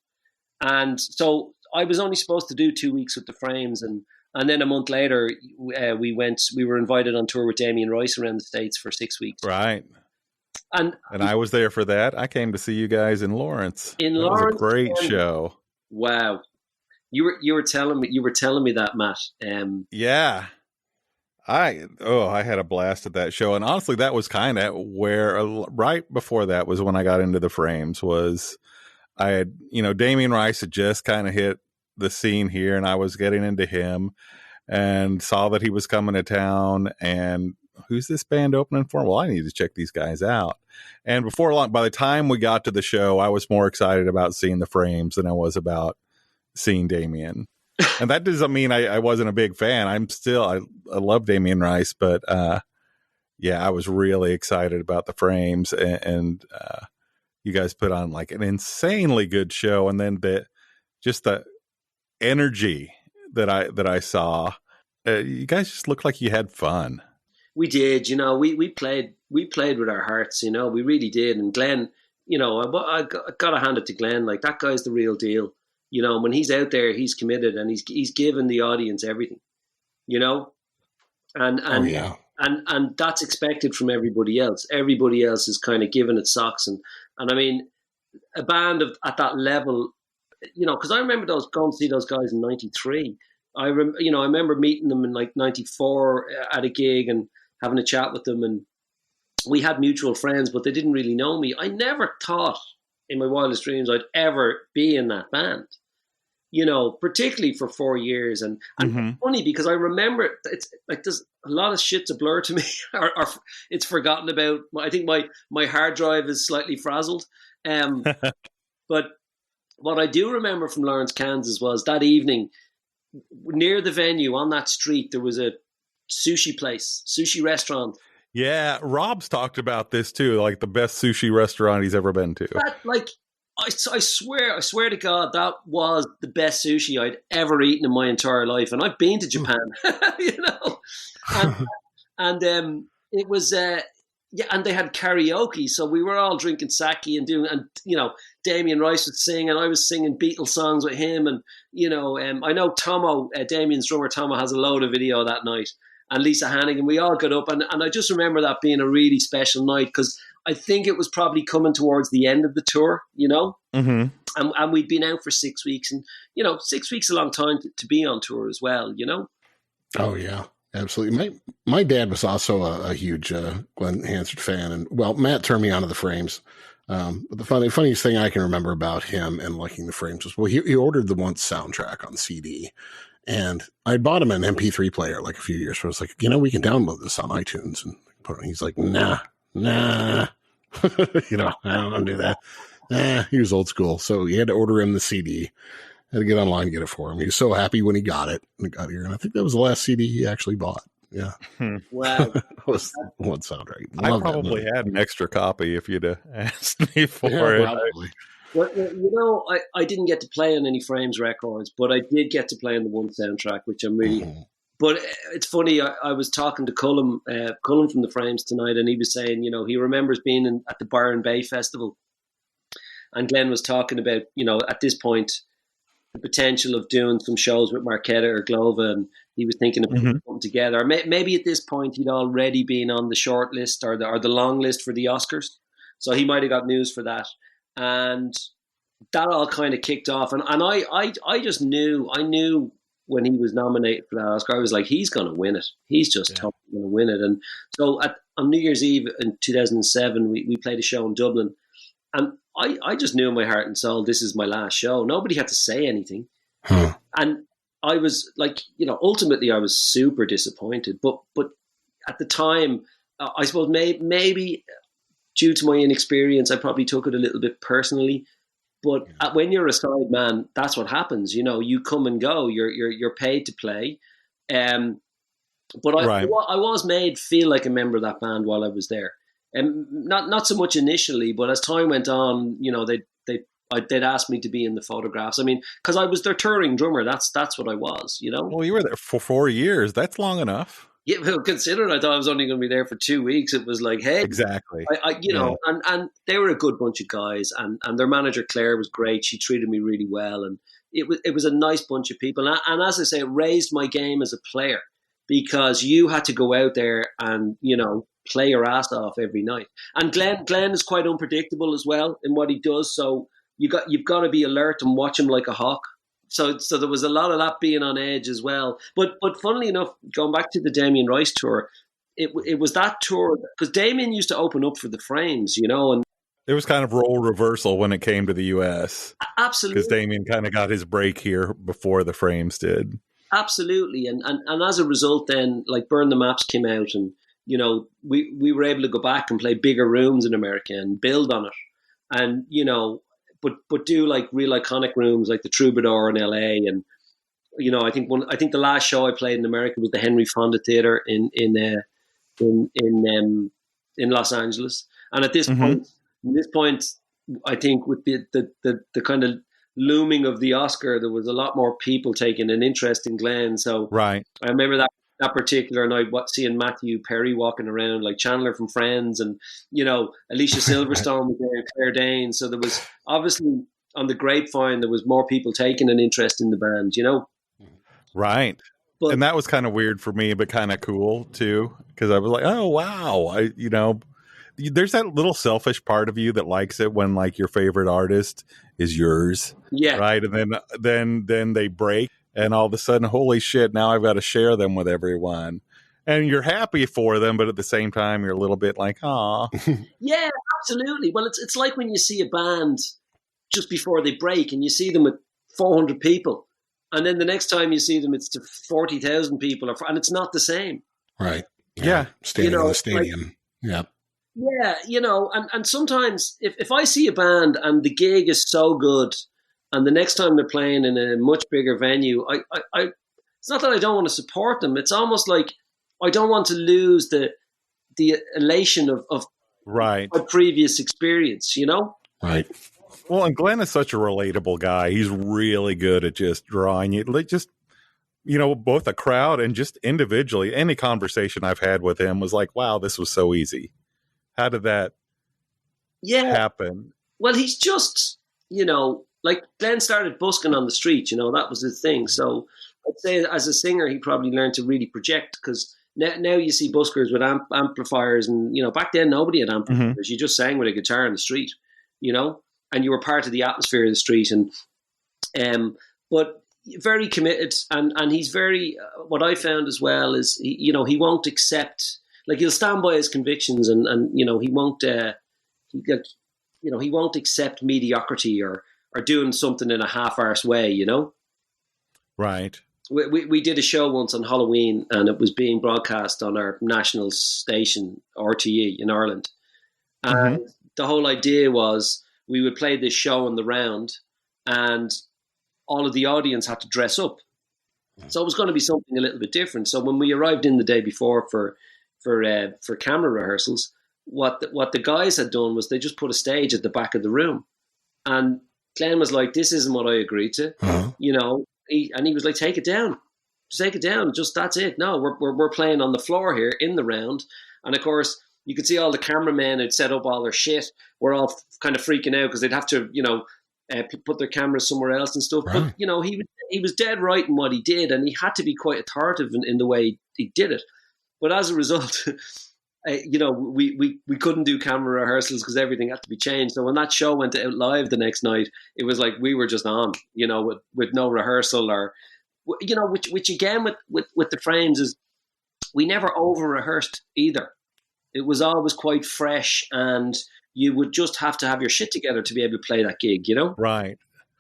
And so I was only supposed to do 2 weeks with the Frames, and then a month later, we were invited on tour with Damien Rice around the States for 6 weeks.
Right.
And
I was there for that. I came to see you guys in Lawrence.
It
was a great show.
Wow. You were telling me that, Matt.
Yeah. I had a blast at that show, and honestly, that was kind of where right before that was when I got into the Frames. Was I had Damien Rice had just kind of hit the scene here, and I was getting into him, and saw that he was coming to town, and who's this band opening for? Well, I need to check these guys out. And before long, by the time we got to the show, I was more excited about seeing the Frames than I was about seeing Damien. And that doesn't mean I wasn't a big fan. I love Damien Rice, but yeah, I was really excited about the Frames, and you guys put on like an insanely good show. And then the energy that I saw, you guys just looked like you had fun.
We did, we played with our hearts, we really did. And Glenn, I got to hand it to Glenn. Like, that guy's the real deal. When he's out there, he's committed, and he's given the audience everything, and
yeah.
and that's expected from everybody else. Everybody else is kind of giving it socks, and I mean, a band at that level, because I remember going to see those guys in '93. I remember meeting them in like '94 at a gig and having a chat with them, and we had mutual friends, but they didn't really know me. I never thought in my wildest dreams I'd ever be in that band, particularly for 4 years. And
Mm-hmm.
It's funny because I remember, it's like there's a lot of shit's a blur to me, or it's forgotten about. I think my hard drive is slightly frazzled. But what I do remember from Lawrence, Kansas was that evening near the venue on that street, there was a sushi restaurant.
Yeah, Rob's talked about this too, like the best sushi restaurant he's ever been to.
That, like, I swear to God, that was the best sushi I'd ever eaten in my entire life. And I've been to Japan, and it was, and they had karaoke. So we were all drinking sake and Damien Rice would sing, and I was singing Beatles songs with him. And, I know Tomo, Damien's drummer, Tomo, has a load of video that night. And Lisa Hannigan, we all got up, and I just remember that being a really special night, because I think it was probably coming towards the end of the tour,
Mm-hmm.
and we'd been out for 6 weeks, and 6 weeks is a long time to be on tour as well,
Oh yeah, absolutely. My dad was also a huge Glenn Hansard fan, and Matt turned me onto the Frames. But the funniest thing I can remember about him and liking the Frames was, he ordered the Once soundtrack on CD. And I bought him an MP3 player like a few years ago. I was like, we can download this on iTunes and put it. He's like, nah. I don't want to do that. He was old school. So he had to order him the CD. Had to get online and get it for him. He was so happy when he got it and it got here. And I think that was the last CD he actually bought. Yeah.
Wow.
Was one soundtrack.
I probably had an extra copy if you'd asked me for it.
Probably.
Well, I didn't get to play on any Frames records, but I did get to play on the One soundtrack, which I'm really... Mm-hmm. But it's funny, I was talking to Cullum from the Frames tonight, and he was saying, he remembers being at the Byron Bay Festival. And Glenn was talking about, at this point, the potential of doing some shows with Marquetta or Glova, and he was thinking of putting something together. Maybe at this point he'd already been on the short list or the long list for the Oscars. So he might have got news for that. And that all kind of kicked off. And I just knew, when he was nominated for that Oscar, I was like, he's going to win it. He's just totally going to win it. And so on New Year's Eve in 2007, we played a show in Dublin. And I just knew in my heart and soul, this is my last show. Nobody had to say anything. And I was like, ultimately I was super disappointed. But at the time, I suppose maybe due to my inexperience, I probably took it a little bit personally. But when you're a side man, that's what happens. You know, you come and go. You're paid to play. But I was made feel like a member of that band while I was there, and not so much initially, but as time went on, you know, they'd ask me to be in the photographs. I mean, because I was their touring drummer. That's what I was. You know.
Well, you were there for 4 years. That's long enough.
Yeah, well, considering I thought I was only going to be there for 2 weeks, it was like, hey,
exactly.
You know, and they were a good bunch of guys, and their manager Claire was great. She treated me really well, and it was a nice bunch of people. And as I say, it raised my game as a player, because you had to go out there and, you know, play your ass off every night. And Glenn is quite unpredictable as well in what he does, so you've got to be alert and watch him like a hawk. So there was a lot of that being on edge as well. But funnily enough, going back to the Damien Rice tour, it was that tour, because Damien used to open up for the Frames, you know, and
it was kind of role reversal when it came to the U.S.
Absolutely,
because Damien kind of got his break here before the Frames did.
Absolutely, and as a result, then, like, Burn the Maps came out, and, you know, we were able to go back and play bigger rooms in America and build on it, and, you know. But do like real iconic rooms like the Troubadour in LA, and, you know, I think the last show I played in America was the Henry Fonda Theater in Los Angeles. And at this point, I think with the kind of looming of the Oscar, there was a lot more people taking an interest in Glenn. So
right,
I remember that particular night, seeing Matthew Perry walking around, like Chandler from Friends, and, you know, Alicia Silverstone was there, and Claire Danes. So there was obviously, on the grapevine, there was more people taking an interest in the band, you know.
Right. But, and that was kind of weird for me, but kind of cool too, because I was like, oh wow, you know, there's that little selfish part of you that likes it when, like, your favorite artist is yours.
Yeah.
Right. And then they break. And all of a sudden, holy shit, now I've got to share them with everyone. And you're happy for them, but at the same time, you're a little bit like, aw.
Yeah, absolutely. Well, it's like when you see a band just before they break, and you see them with 400 people. And then the next time you see them, it's to 40,000 people. And it's not the same.
Right.
Yeah.
Standing in the stadium. Like, yeah.
Yeah, you know, and sometimes if I see a band and the gig is so good, and the next time they're playing in a much bigger venue, I it's not that I don't want to support them. It's almost like I don't want to lose the elation of
right,
my previous experience, you know?
Right.
Well, and Glenn is such a relatable guy. He's really good at just drawing you, like, just, you know, both a crowd and just individually. Any conversation I've had with him was like, wow, this was so easy. How did that happen? Well,
he's just, you know, like, Glenn started busking on the street, you know, that was his thing. So I'd say as a singer, he probably learned to really project, because now you see buskers with amplifiers, and, you know, back then nobody had amplifiers. Mm-hmm. You just sang with a guitar in the street, you know, and you were part of the atmosphere of the street. And but very committed, and he's very, what I found as well is, you know, he won't accept, like, he'll stand by his convictions, and you know, he won't he won't accept mediocrity or doing something in a half-arsed way, you know?
Right.
We did a show once on Halloween, and it was being broadcast on our national station, RTE, in Ireland. And the whole idea was we would play this show on the round, and all of the audience had to dress up. So it was going to be something a little bit different. So when we arrived in the day before for camera rehearsals, what the guys had done was they just put a stage at the back of the room. And Glenn was like, this isn't what I agreed to, you know, he was like, take it down, just that's it. No, we're playing on the floor here in the round. And of course, you could see all the cameramen had set up all their shit. We're all kind of freaking out because they'd have to, you know, put their cameras somewhere else and stuff. Right. But, you know, he was dead right in what he did, and he had to be quite authoritative in the way he did it. But as a result, you know, we couldn't do camera rehearsals because everything had to be changed. So when that show went out live the next night, it was like we were just on, you know, with no rehearsal, or, you know, which again with the Frames is we never over rehearsed either. It was always quite fresh, and you would just have to have your shit together to be able to play that gig, you know?
Right.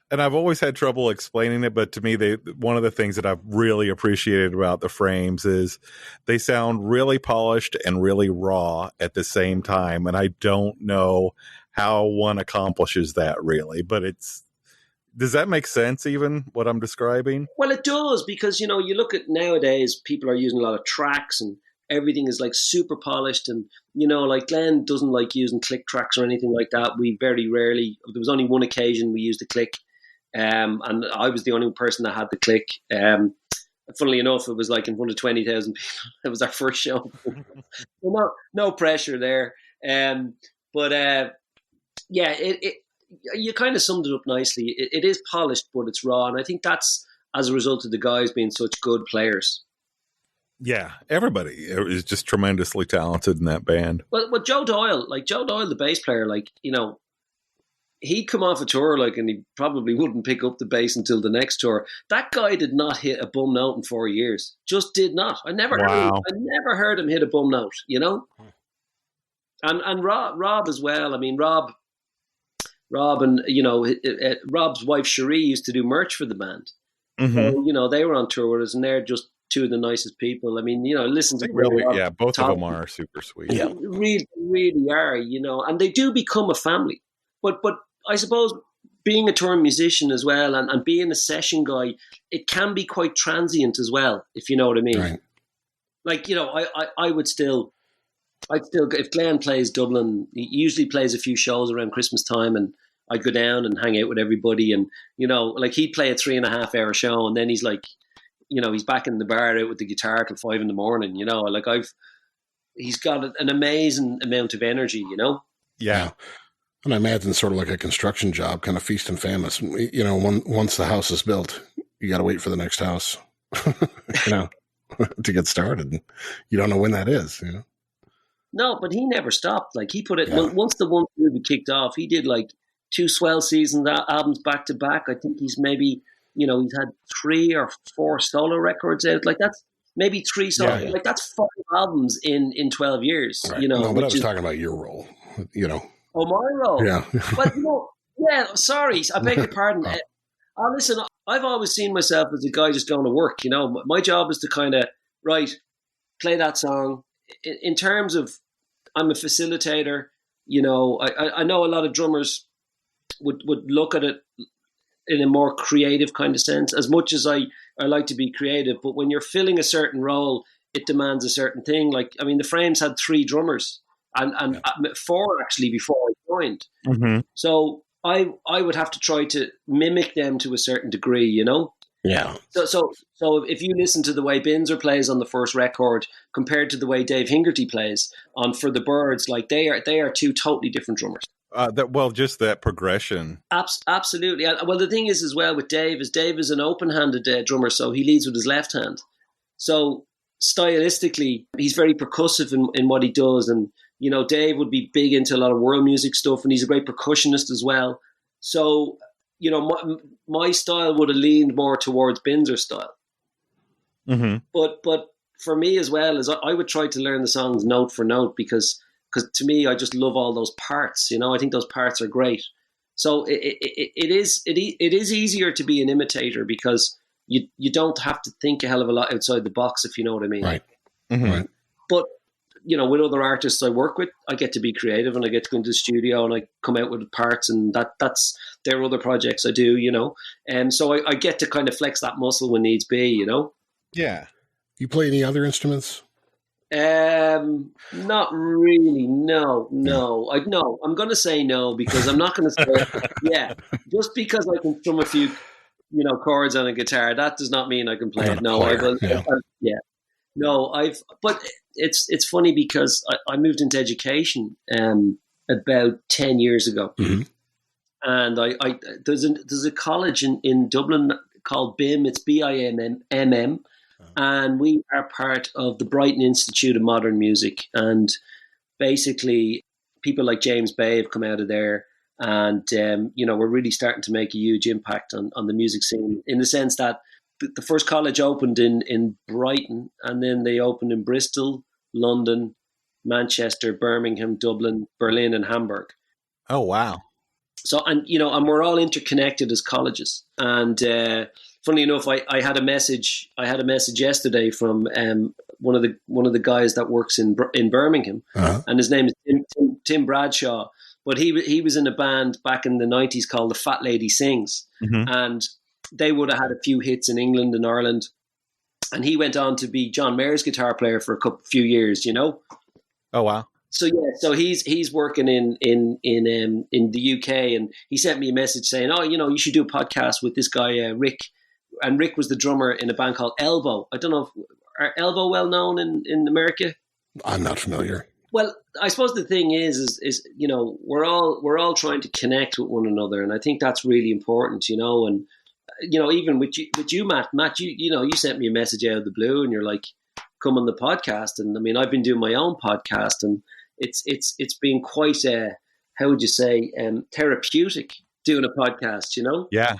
And I've always had trouble explaining it, but to me, one of the things that I've really appreciated about the Frames is they sound really polished and really raw at the same time. And I don't know how one accomplishes that really, but does that make sense even what I'm describing?
Well, it does, because, you look at nowadays, people are using a lot of tracks and everything is like super polished. And, like Glenn doesn't like using click tracks or anything like that. We very rarely, there was only one occasion we used a click. And I was the only person that had the click. Funnily enough, it was like in front of 20,000 people. It was our first show. No pressure there. But you kind of summed it up nicely. It is polished, but it's raw. And I think that's as a result of the guys being such good players.
Yeah, everybody is just tremendously talented in that band.
Well, Joe Doyle, the bass player, he'd come off a tour, and he probably wouldn't pick up the bass until the next tour. That guy did not hit a bum note in 4 years. Just did not. I never heard him hit a bum note, And Rob as well. I mean, Rob and, Rob's wife Cherie used to do merch for the band.
Mm-hmm.
So, they were on tour with us, and they're just two of the nicest people. I mean, listen to
really, both of them are super sweet.
Yeah, really, really are, and they do become a family. But I suppose being a touring musician as well, and being a session guy, it can be quite transient as well, if you know what I mean.
Right.
I'd still, if Glenn plays Dublin, he usually plays a few shows around Christmas time, and I'd go down and hang out with everybody. And, he'd play a 3.5 hour show, and then he's like, he's back in the bar out with the guitar till 5 a.m. He's got an amazing amount of energy,
Yeah.
And I imagine sort of like a construction job, kind of feast and famine. Once the house is built, you got to wait for the next house, to get started. You don't know when that is,
No, but he never stopped. He put it, once the one movie kicked off, he did 2 swell season albums back to back. I think he's maybe, he's had 3 or 4 solo records out. That's maybe 3 solo.
Yeah.
That's 5 albums in 12 years.
Right. No, but I was talking about your role.
Oh, my role.
Yeah.
But sorry, I beg your pardon. Listen, I've always seen myself as a guy just going to work. My job is to kind of play that song. In terms of, I'm a facilitator. I know a lot of drummers would look at it in a more creative kind of sense, as much as I like to be creative. But when you're filling a certain role, it demands a certain thing. The Frames had 3 drummers and 4 actually before I joined.
Mm-hmm.
So I would have to try to mimic them to a certain degree,
Yeah.
So if you listen to the way Binzer plays on the first record compared to the way Dave Hingerty plays on For the Birds, they are 2 totally different drummers.
Just that progression.
Absolutely. Well, the thing is as well with Dave is an open-handed drummer, so he leads with his left hand. So stylistically, he's very percussive in what he does, and Dave would be big into a lot of world music stuff, and he's a great percussionist as well. So my style would have leaned more towards Binzer's style.
Mm-hmm.
But for me as well, is I would try to learn the songs note for note because to me, I just love all those parts. I think those parts are great. So it is easier to be an imitator because you don't have to think a hell of a lot outside the box, if you know what I mean.
Right.
Mm-hmm.
Right.
But with other artists I work with, I get to be creative and I get to go into the studio and I come out with parts, and that's their other projects I do, and so I get to kind of flex that muscle when needs be,
Yeah.
You play any other instruments?
Not really. No. I'm going to say no because I'm not going to say yeah. Just because I can strum a few, chords on a guitar, that does not mean I can play it. No, No, but it's funny because I moved into education about 10 years ago.
Mm-hmm.
And there's a college in Dublin called BIMM. It's BIMM, and we are part of the Brighton Institute of Modern Music. And basically, people like James Bay have come out of there, and we're really starting to make a huge impact on the music scene in the sense that the first college opened in Brighton, and then they opened in Bristol, London, Manchester, Birmingham, Dublin, Berlin, and Hamburg.
Oh, wow.
So, and we're all interconnected as colleges. And funnily enough, I had a message yesterday from one of the guys that works in Birmingham,
uh-huh.
and his name is Tim Bradshaw. but he was in a band back in the 90s called the Fat Lady Sings, and they would have had a few hits in England and Ireland. And he went on to be John Mayer's guitar player for few years, you know.
Oh wow!
So yeah, so he's working in the UK, and he sent me a message saying, "Oh, you know, you should do a podcast with this guy Rick." And Rick was the drummer in a band called Elbow. I don't know if are Elbow well known in America.
I'm not familiar.
Well, I suppose the thing is you know, we're all trying to connect with one another, and I think that's really important, you know. And you know, even with you, Matt, you know, you sent me a message out of the blue, and you're like, "Come on the podcast." And I mean, I've been doing my own podcast, and it's been quite how would you say therapeutic doing a podcast, you know?
Yeah,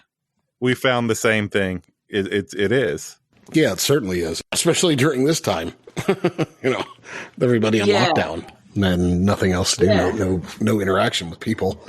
we found the same thing. It is.
Yeah, it certainly is, especially during this time. You know, with everybody on lockdown and nothing else to do, no interaction with people.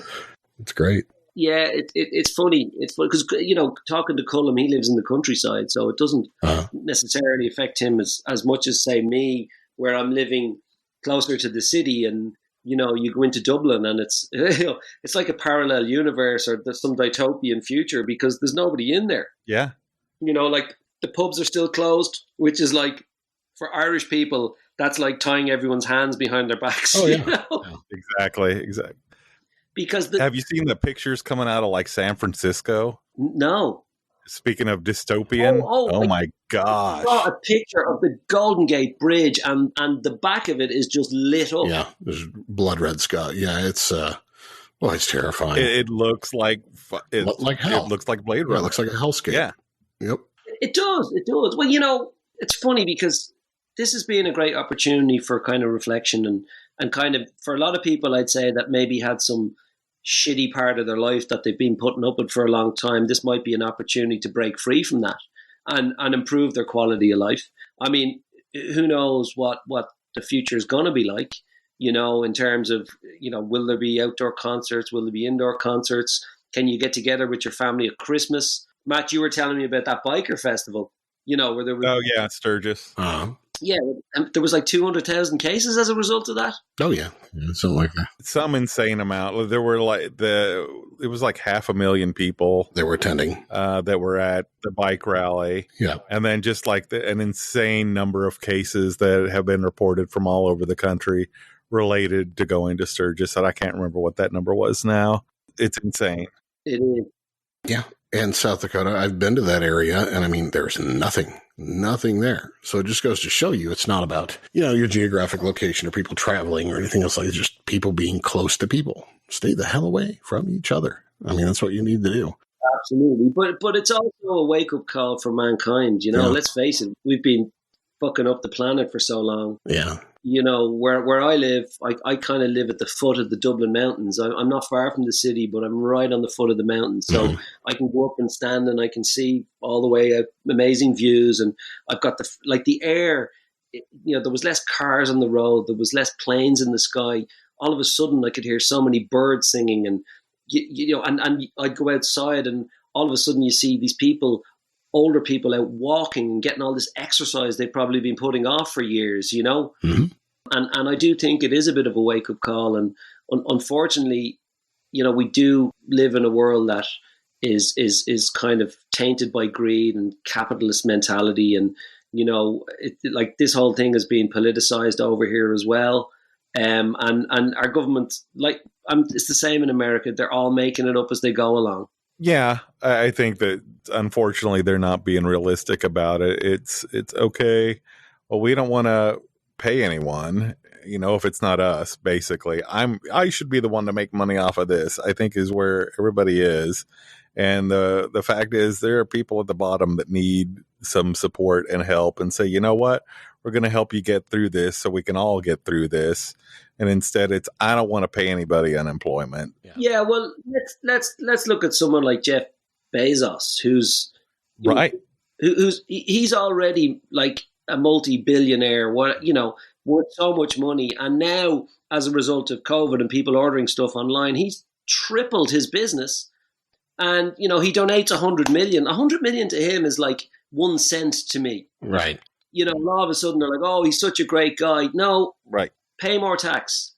It's great.
Yeah, it's funny. It's funny because, you know, talking to Cullum, he lives in the countryside, so it doesn't necessarily affect him as much as, say, me, where I'm living closer to the city, and, you know, you go into Dublin and it's, you know, it's like a parallel universe or there's some dystopian future because there's nobody in there.
Yeah.
You know, like the pubs are still closed, which is like, for Irish people, that's like tying everyone's hands behind their backs.
Oh, yeah.
You know?
Yeah, exactly.
Because
have you seen the pictures coming out of like San Francisco?
No.
Speaking of dystopian, oh my gosh!
I saw a picture of the Golden Gate Bridge, and the back of it is just lit up.
Yeah, there's blood red sky. Yeah, it's it's terrifying.
It looks like
like hell.
It looks like Blade Runner.
Yeah, it looks like a hellscape.
Yeah.
Yep.
It does. Well, you know, it's funny because this has been a great opportunity for kind of reflection and kind of for a lot of people, I'd say that maybe had some shitty part of their life that they've been putting up with for a long time. This might be an opportunity to break free from that and improve their quality of life. I mean, who knows what the future is going to be like, you know, in terms of, you know, will there be outdoor concerts? Will there be indoor concerts? Can you get together with your family at Christmas? Matt, you were telling me about that biker festival, you know, where there was...
Oh, yeah, Sturgis.
Yeah, there was like 200,000 cases as a result of that.
Oh, yeah, something like that.
Some insane amount. There were it was like 500,000 people
that were attending
that were at the bike rally.
Yeah.
And then just like an insane number of cases that have been reported from all over the country related to going to Sturgis. And I can't remember what that number was now. It's insane.
It is.
Yeah. And South Dakota, I've been to that area, and I mean, there's nothing there. So it just goes to show you it's not about, you know, your geographic location or people traveling or anything else. Like it's just people being close to people. Stay the hell away from each other. I mean, that's what you need to do.
Absolutely. But it's also a wake-up call for mankind. You know, let's face it, we've been fucking up the planet for so long.
Yeah.
You know, where I live, I kind of live at the foot of the Dublin Mountains. I'm not far from the city, but I'm right on the foot of the mountains. So I can go up and stand and I can see all the way out, amazing views. And I've got the air, you know, there was less cars on the road. There was less planes in the sky. All of a sudden I could hear so many birds singing and, you know, and I'd go outside and all of a sudden you see these people, older people out walking and getting all this exercise they've probably been putting off for years, you know? And I do think it is a bit of a wake-up call. And unfortunately, you know, we do live in a world that is kind of tainted by greed and capitalist mentality. And, you know, like this whole thing is being politicized over here as well. And our government, like, it's the same in America. They're all making it up as they go along.
Yeah, I think that unfortunately they're not being realistic about it. It's okay. Well, we don't want to pay anyone, you know, if it's not us. Basically, I should be the one to make money off of this, I think, is where everybody is. And the fact is, there are people at the bottom that need some support and help, and say, you know what, we're going to help you get through this, so we can all get through this. And instead, it's I don't want to pay anybody unemployment.
Yeah, well, let's look at someone like Jeff Bezos, who's
right,
he's already like a multi-billionaire. You know, worth so much money, and now as a result of COVID and people ordering stuff online, he's tripled his business. And you know, he donates 100 million. 100 million to him is like 1 cent to me.
Right.
You know, all of a sudden they're like, "Oh, he's such a great guy." No,
right.
Pay more tax.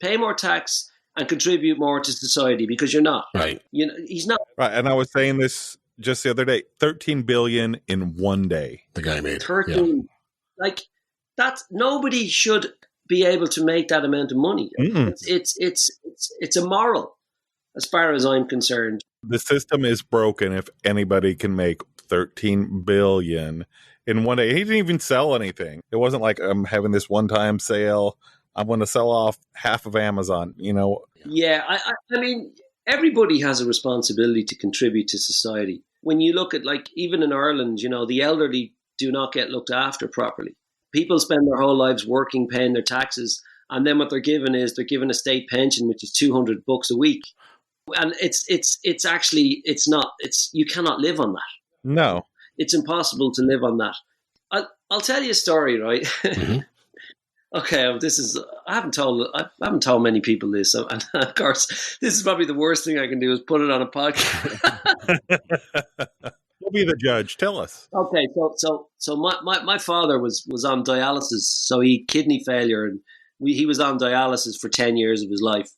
and contribute more to society, because you're not.
Right.
You know, he's not.
Right. And I was saying this just the other day, 13 billion in one day.
The guy made
13. Yeah. Like, that's, nobody should be able to make that amount of money. It's immoral as far as I'm concerned.
The system is broken if anybody can make 13 billion in one day. He didn't even sell anything. It wasn't like I'm having this one-time sale. I'm going to sell off half of Amazon, you know.
Yeah, I mean, everybody has a responsibility to contribute to society. When you look at, like, even in Ireland, you know, the elderly do not get looked after properly. People spend their whole lives working, paying their taxes, and then what they're given is they're given a state pension, which is $200 a week. And it's actually, you cannot live on that.
No.
It's impossible to live on that. I'll tell you a story, right? Mm-hmm. Okay, I haven't told many people this, and of course, this is probably the worst thing I can do is put it on a podcast.
We'll be the judge. Tell us.
Okay, so my father was on dialysis, so he had kidney failure, and he was on dialysis for 10 years of his life,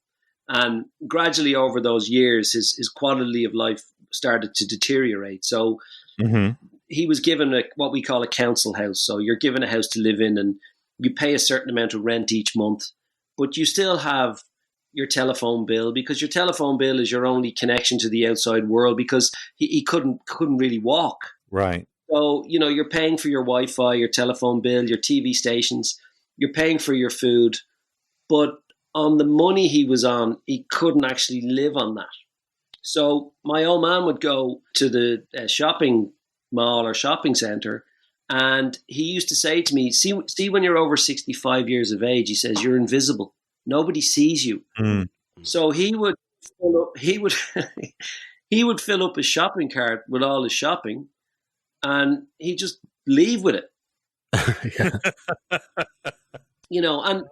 and gradually over those years, his quality of life started to deteriorate. So he was given what we call a council house. So you're given a house to live in, and you pay a certain amount of rent each month, but you still have your telephone bill, because your telephone bill is your only connection to the outside world, because he couldn't really walk.
Right.
So, you know, you're paying for your Wi-Fi, your telephone bill, your TV stations, you're paying for your food, but on the money he was on, he couldn't actually live on that. So my old man would go to the shopping mall or shopping center, and he used to say to me, see when you're over 65 years of age, he says, you're invisible. Nobody sees you. Mm. So he would fill up his shopping cart with all his shopping, and he'd just leave with it. You know, and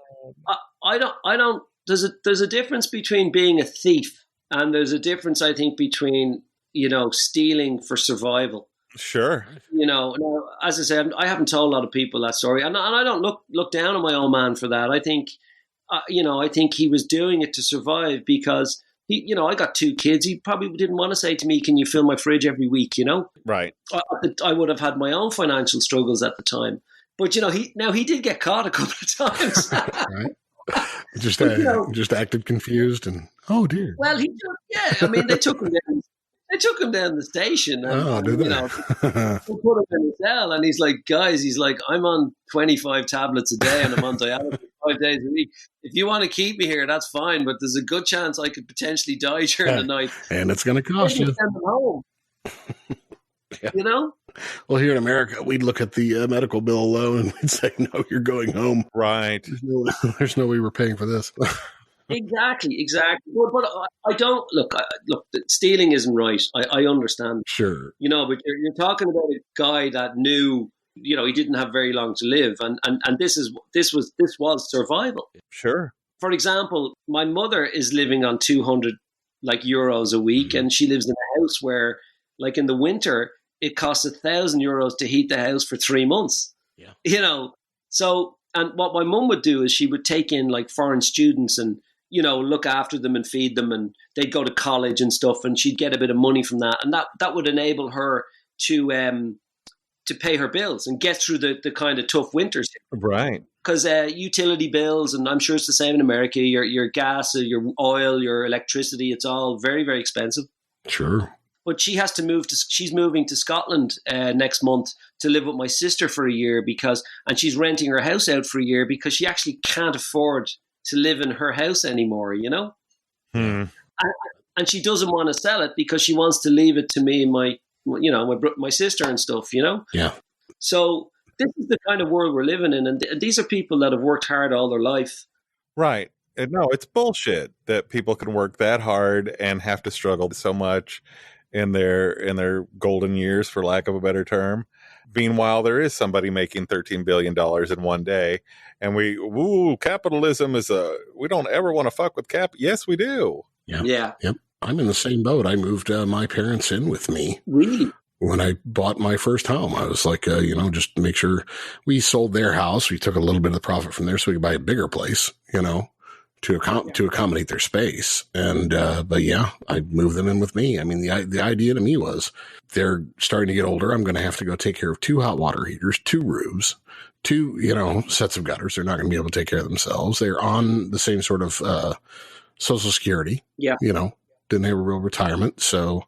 I don't. There's a difference between being a thief, and there's a difference, I think, between, you know, stealing for survival.
Sure.
You know, now, as I said, I haven't told a lot of people that story, and I don't look down on my old man for that. I think, you know, I think he was doing it to survive, because he, you know, I got 2 kids. He probably didn't want to say to me, "Can you fill my fridge every week?" You know,
right?
I would have had my own financial struggles at the time, but you know, he did get caught a couple of times.
Right. Just acted confused and oh dear.
Well, I mean, they took him down. They took him down the station, and
did they?
You know, they put him in a cell, and he's like, guys, I'm on 25 tablets a day, and I'm on dialysis 5 days a week. If you want to keep me here, that's fine, but there's a good chance I could potentially die during the night,
and it's going to cost you.
Send them home. Yeah. You know.
Well, here in America, we'd look at the medical bill alone, and we'd say, "No, you're going home."
Right.
There's no way we're paying for this.
Exactly. But I don't look. Stealing isn't right. I understand.
Sure.
You know, but you're talking about a guy that knew, you know, he didn't have very long to live, and this was survival.
Sure.
For example, my mother is living on 200 euros a week, and she lives in a house where, like, in the winter, it costs €1,000 to heat the house for 3 months.
Yeah.
You know, so, and what my mum would do is she would take in like foreign students and, you know, look after them and feed them, and they'd go to college and stuff, and she'd get a bit of money from that, and that would enable her to pay her bills and get through the kind of tough winters.
Right.
Because utility bills, and I'm sure it's the same in America, your gas, your oil, your electricity, it's all very, very expensive.
Sure.
But she has to she's moving to Scotland next month to live with my sister for a year, and she's renting her house out for a year because she actually can't afford to live in her house anymore, you know? And she doesn't want to sell it because she wants to leave it to me and my sister and stuff, you know?
Yeah.
So this is the kind of world we're living in. And these are people that have worked hard all their life.
Right. And no, it's bullshit that people can work that hard and have to struggle so much in their golden years, for lack of a better term. Meanwhile, there is somebody making $13 billion in one day, and capitalism is we don't ever want to fuck with cap. Yes, we do.
Yeah.
Yep. I'm in the same boat. I moved my parents in with me.
Really?
When I bought my first home, I was like, just make sure we sold their house. We took a little bit of the profit from there so we could buy a bigger place, you know, to accommodate their space. And, but yeah, I moved them in with me. I mean, the idea to me was they're starting to get older. I'm going to have to go take care of 2 hot water heaters, 2 roofs, 2, sets of gutters. They're not going to be able to take care of themselves. They're on the same sort of, Social Security.
Yeah.
Didn't have a real retirement. So,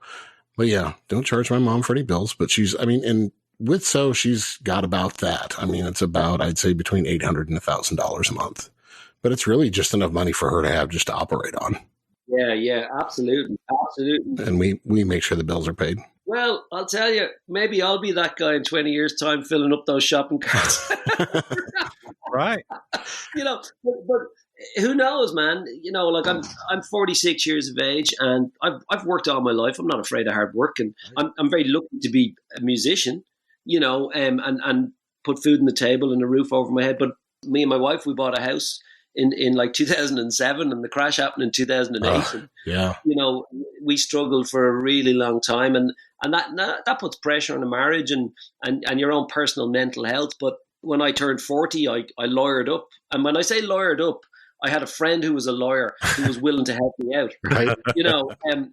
but yeah, don't charge my mom for any bills, but and with she's got about that. I mean, it's about, I'd say between $800 and $1,000 a month. But it's really just enough money for her to have just to operate on.
Yeah, absolutely.
And we make sure the bills are paid.
Well, I'll tell you, maybe I'll be that guy in 20 years' time filling up those shopping carts.
Right.
But who knows, man? Like I'm 46 years of age, and I've worked all my life. I'm not afraid of hard work, and I'm very lucky to be a musician. And put food on the table and a roof over my head. But me and my wife, we bought a house in like 2007, and the crash happened in 2008.
Yeah.
We struggled for a really long time, and that puts pressure on a marriage and your own personal mental health. But when I turned 40, I lawyered up. And when I say lawyered up, I had a friend who was a lawyer who was willing to help me out,
right.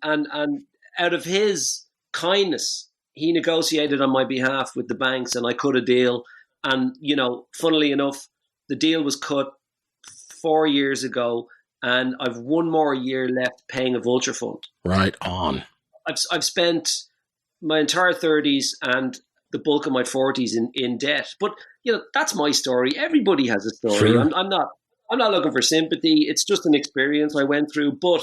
And out of his kindness, he negotiated on my behalf with the banks, and I cut a deal. And, funnily enough, the deal was cut 4 years ago, and I've 1 more year left paying a vulture fund.
Right on.
I've spent my entire 30s and the bulk of my 40s in debt. But, that's my story. Everybody has a story.
Sure.
I'm not looking for sympathy. It's just an experience I went through, but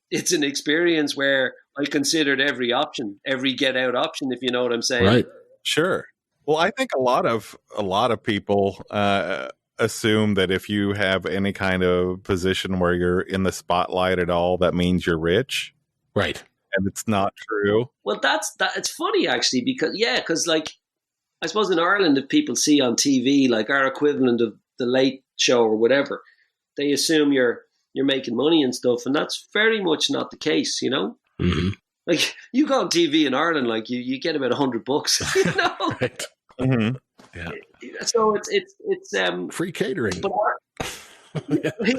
it's an experience where I considered every option, every get out option, if you know what I'm saying.
Right.
Sure. Well, I think a lot of people assume that if you have any kind of position where you're in the spotlight at all, that means you're rich.
Right.
And it's not true.
Well, it's funny actually, because like, I suppose in Ireland, if people see on TV, like our equivalent of the Late Show or whatever, they assume you're making money and stuff. And that's very much not the case,
Mm-hmm.
Like you go on TV in Ireland, like you get about $100,
Right.
Mm-hmm.
Yeah.
So it's
free catering.
But free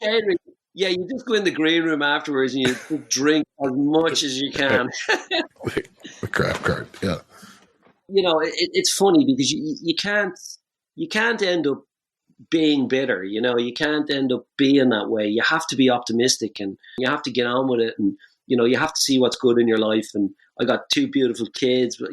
catering. Yeah, you just go in the green room afterwards and you drink as much as you can.
The craft card, yeah.
It's funny because you can't end up being bitter. You can't end up being that way. You have to be optimistic, and you have to get on with it, and you have to see what's good in your life. And I got 2 beautiful kids, but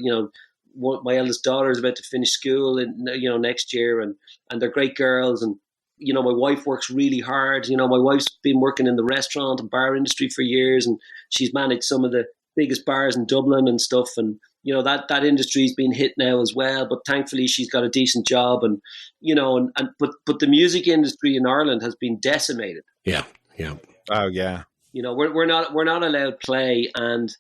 my eldest daughter is about to finish school next year, and they're great girls. And my wife works really hard. My wife's been working in the restaurant and bar industry for years, and she's managed some of the biggest bars in Dublin and stuff. And that industry's been hit now as well, but thankfully she's got a decent job. And but the music industry in Ireland has been decimated.
Yeah.
Oh yeah.
We're not allowed play, and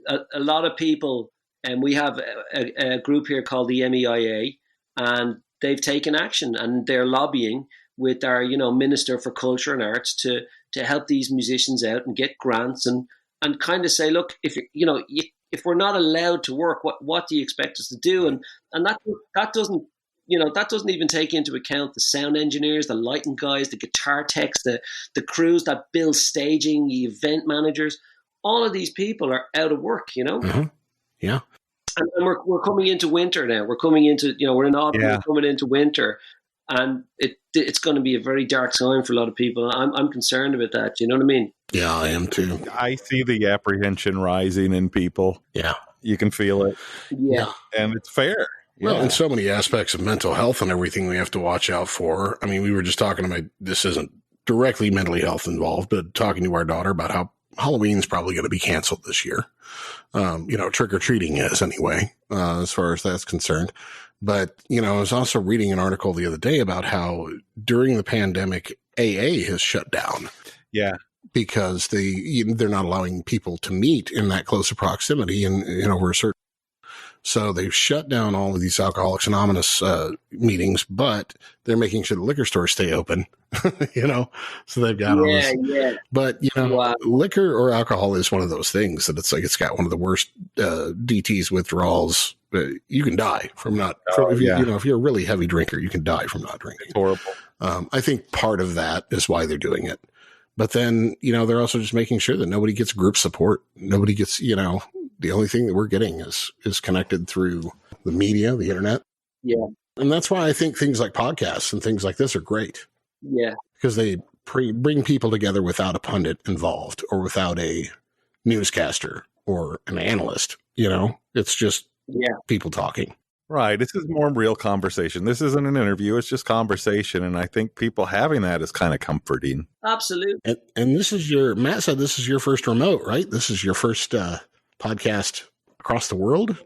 a lot of people. And we have a group here called the MEIA, and they've taken action, and they're lobbying with our, Minister for Culture and Arts to help these musicians out and get grants and kind of say, look, if if we're not allowed to work, what do you expect us to do? And that doesn't even take into account the sound engineers, the lighting guys, the guitar techs, the crews that build staging, the event managers. All of these people are out of work,
Mm-hmm. Yeah.
And we're coming into winter now. We're coming into, we're in autumn, We're coming into winter. And it's going to be a very dark time for a lot of people. I'm concerned about that. You know what I mean?
Yeah, I am too.
I see the apprehension rising in people.
Yeah.
You can feel it.
Yeah.
And it's fair.
Well, in so many aspects of mental health and everything we have to watch out for. I mean, we were just talking about, this isn't directly mentally health involved, but talking to our daughter about how Halloween's probably going to be canceled this year. Trick-or-treating is anyway, as far as that's concerned. But, I was also reading an article the other day about how during the pandemic, AA has shut down.
Yeah.
Because they're not allowing people to meet in that close of proximity and, over a certain. So they've shut down all of these Alcoholics Anonymous meetings, but they're making sure the liquor stores stay open, so they've got all this. Yeah. But, wow. Liquor or alcohol is one of those things that it's got one of the worst DTs, withdrawals. You can die from not, if you're a really heavy drinker, you can die from not drinking.
It's horrible.
I think part of that is why they're doing it. But then, they're also just making sure that nobody gets group support. Nobody gets, the only thing that we're getting is connected through the media, the internet.
Yeah.
And that's why I think things like podcasts and things like this are great.
Yeah.
Because they bring people together without a pundit involved or without a newscaster or an analyst. It's just people talking.
Right. This is more real conversation. This isn't an interview. It's just conversation. And I think people having that is kind of comforting.
Absolutely.
And this is Matt said this is your first remote, right? This is your first podcast across the world.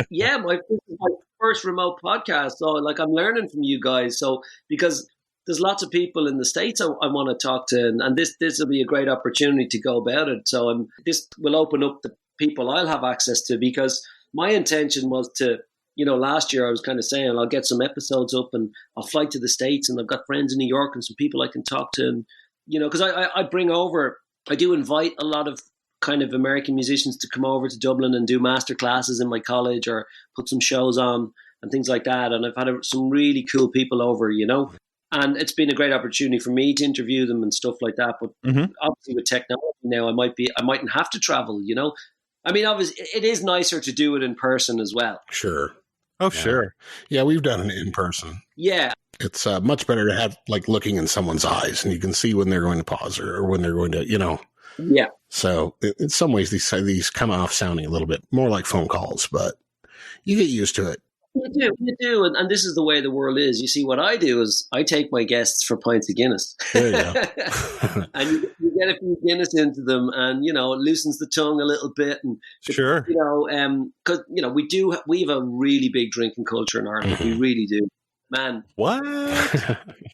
Yeah. This is my first remote podcast. So I'm learning from you guys. So because there's lots of people in the States I want to talk to, and this will be a great opportunity to go about it. So this will open up the people I'll have access to, because my intention was to, last year I was kind of saying I'll get some episodes up and I'll fly to the States, and I've got friends in New York and some people I can talk to. And, because I do invite a lot of kind of American musicians to come over to Dublin and do master classes in my college or put some shows on and things like that. And I've had some really cool people over, and it's been a great opportunity for me to interview them and stuff like that. But obviously with technology now, I mightn't have to travel, I mean, obviously it is nicer to do it in person as well.
Sure.
Oh,
yeah.
Sure.
Yeah, we've done it in person.
Yeah.
It's much better to have looking in someone's eyes, and you can see when they're going to pause or when they're going to,
Yeah.
So in some ways, these come off sounding a little bit more like phone calls, but you get used to it.
You do. And this is the way the world is. You see, what I do is I take my guests for pints of Guinness.
There you go.
And you get a few Guinness into them, and, it loosens the tongue a little bit. And,
Sure.
because, we have a really big drinking culture in Ireland. We really do. Man.
What?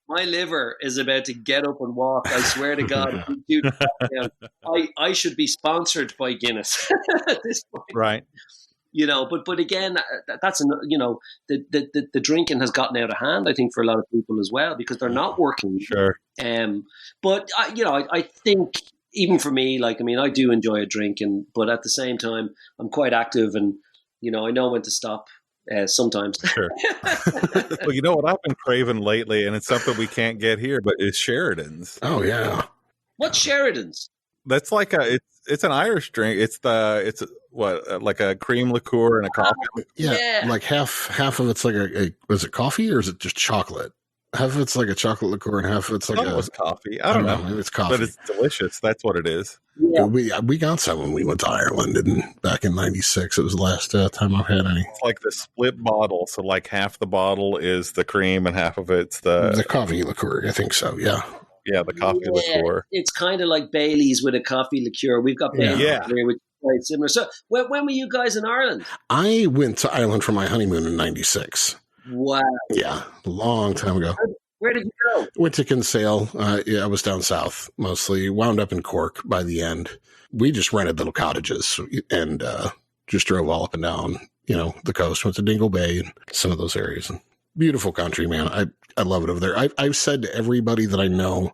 My liver is about to get up and walk. I swear to God. I should be sponsored by Guinness at this point.
Right.
But again, that's the drinking has gotten out of hand, I think, for a lot of people as well, because they're not working.
Sure.
But I think even for me, I do enjoy a drink, but at the same time, I'm quite active, and I know when to stop. Sometimes. Sure.
Well, you know what I've been craving lately, and it's something we can't get here, but it's Sheridan's.
Oh yeah.
What's Sheridan's?
That's like it's an Irish drink. It's like a cream liqueur and a coffee.
Yeah. Like half of it's like is it coffee or is it just chocolate? Half of it's like a chocolate liqueur and half of it's like
it was coffee. I don't know.
Maybe it's coffee.
But it's delicious. That's what it is.
Yeah. We got some when we went to Ireland back in '96. It was the last time I've had any.
It's like the split bottle. So like half the bottle is the cream and half of it's the
coffee liqueur. I think so. Yeah.
Yeah, the coffee liqueur.
It's kind of like Bailey's with a coffee liqueur. We've got Bailey's here, which is quite similar. So when were you guys in Ireland?
I went to Ireland for my honeymoon in '96.
Wow.
Yeah, a long time ago.
Where did you go?
Went to Kinsale. I was down south mostly. Wound up in Cork by the end. We just rented little cottages and just drove all up and down, the coast. Went to Dingle Bay and some of those areas. And beautiful country, man. I love it over there. I've said to everybody that I know,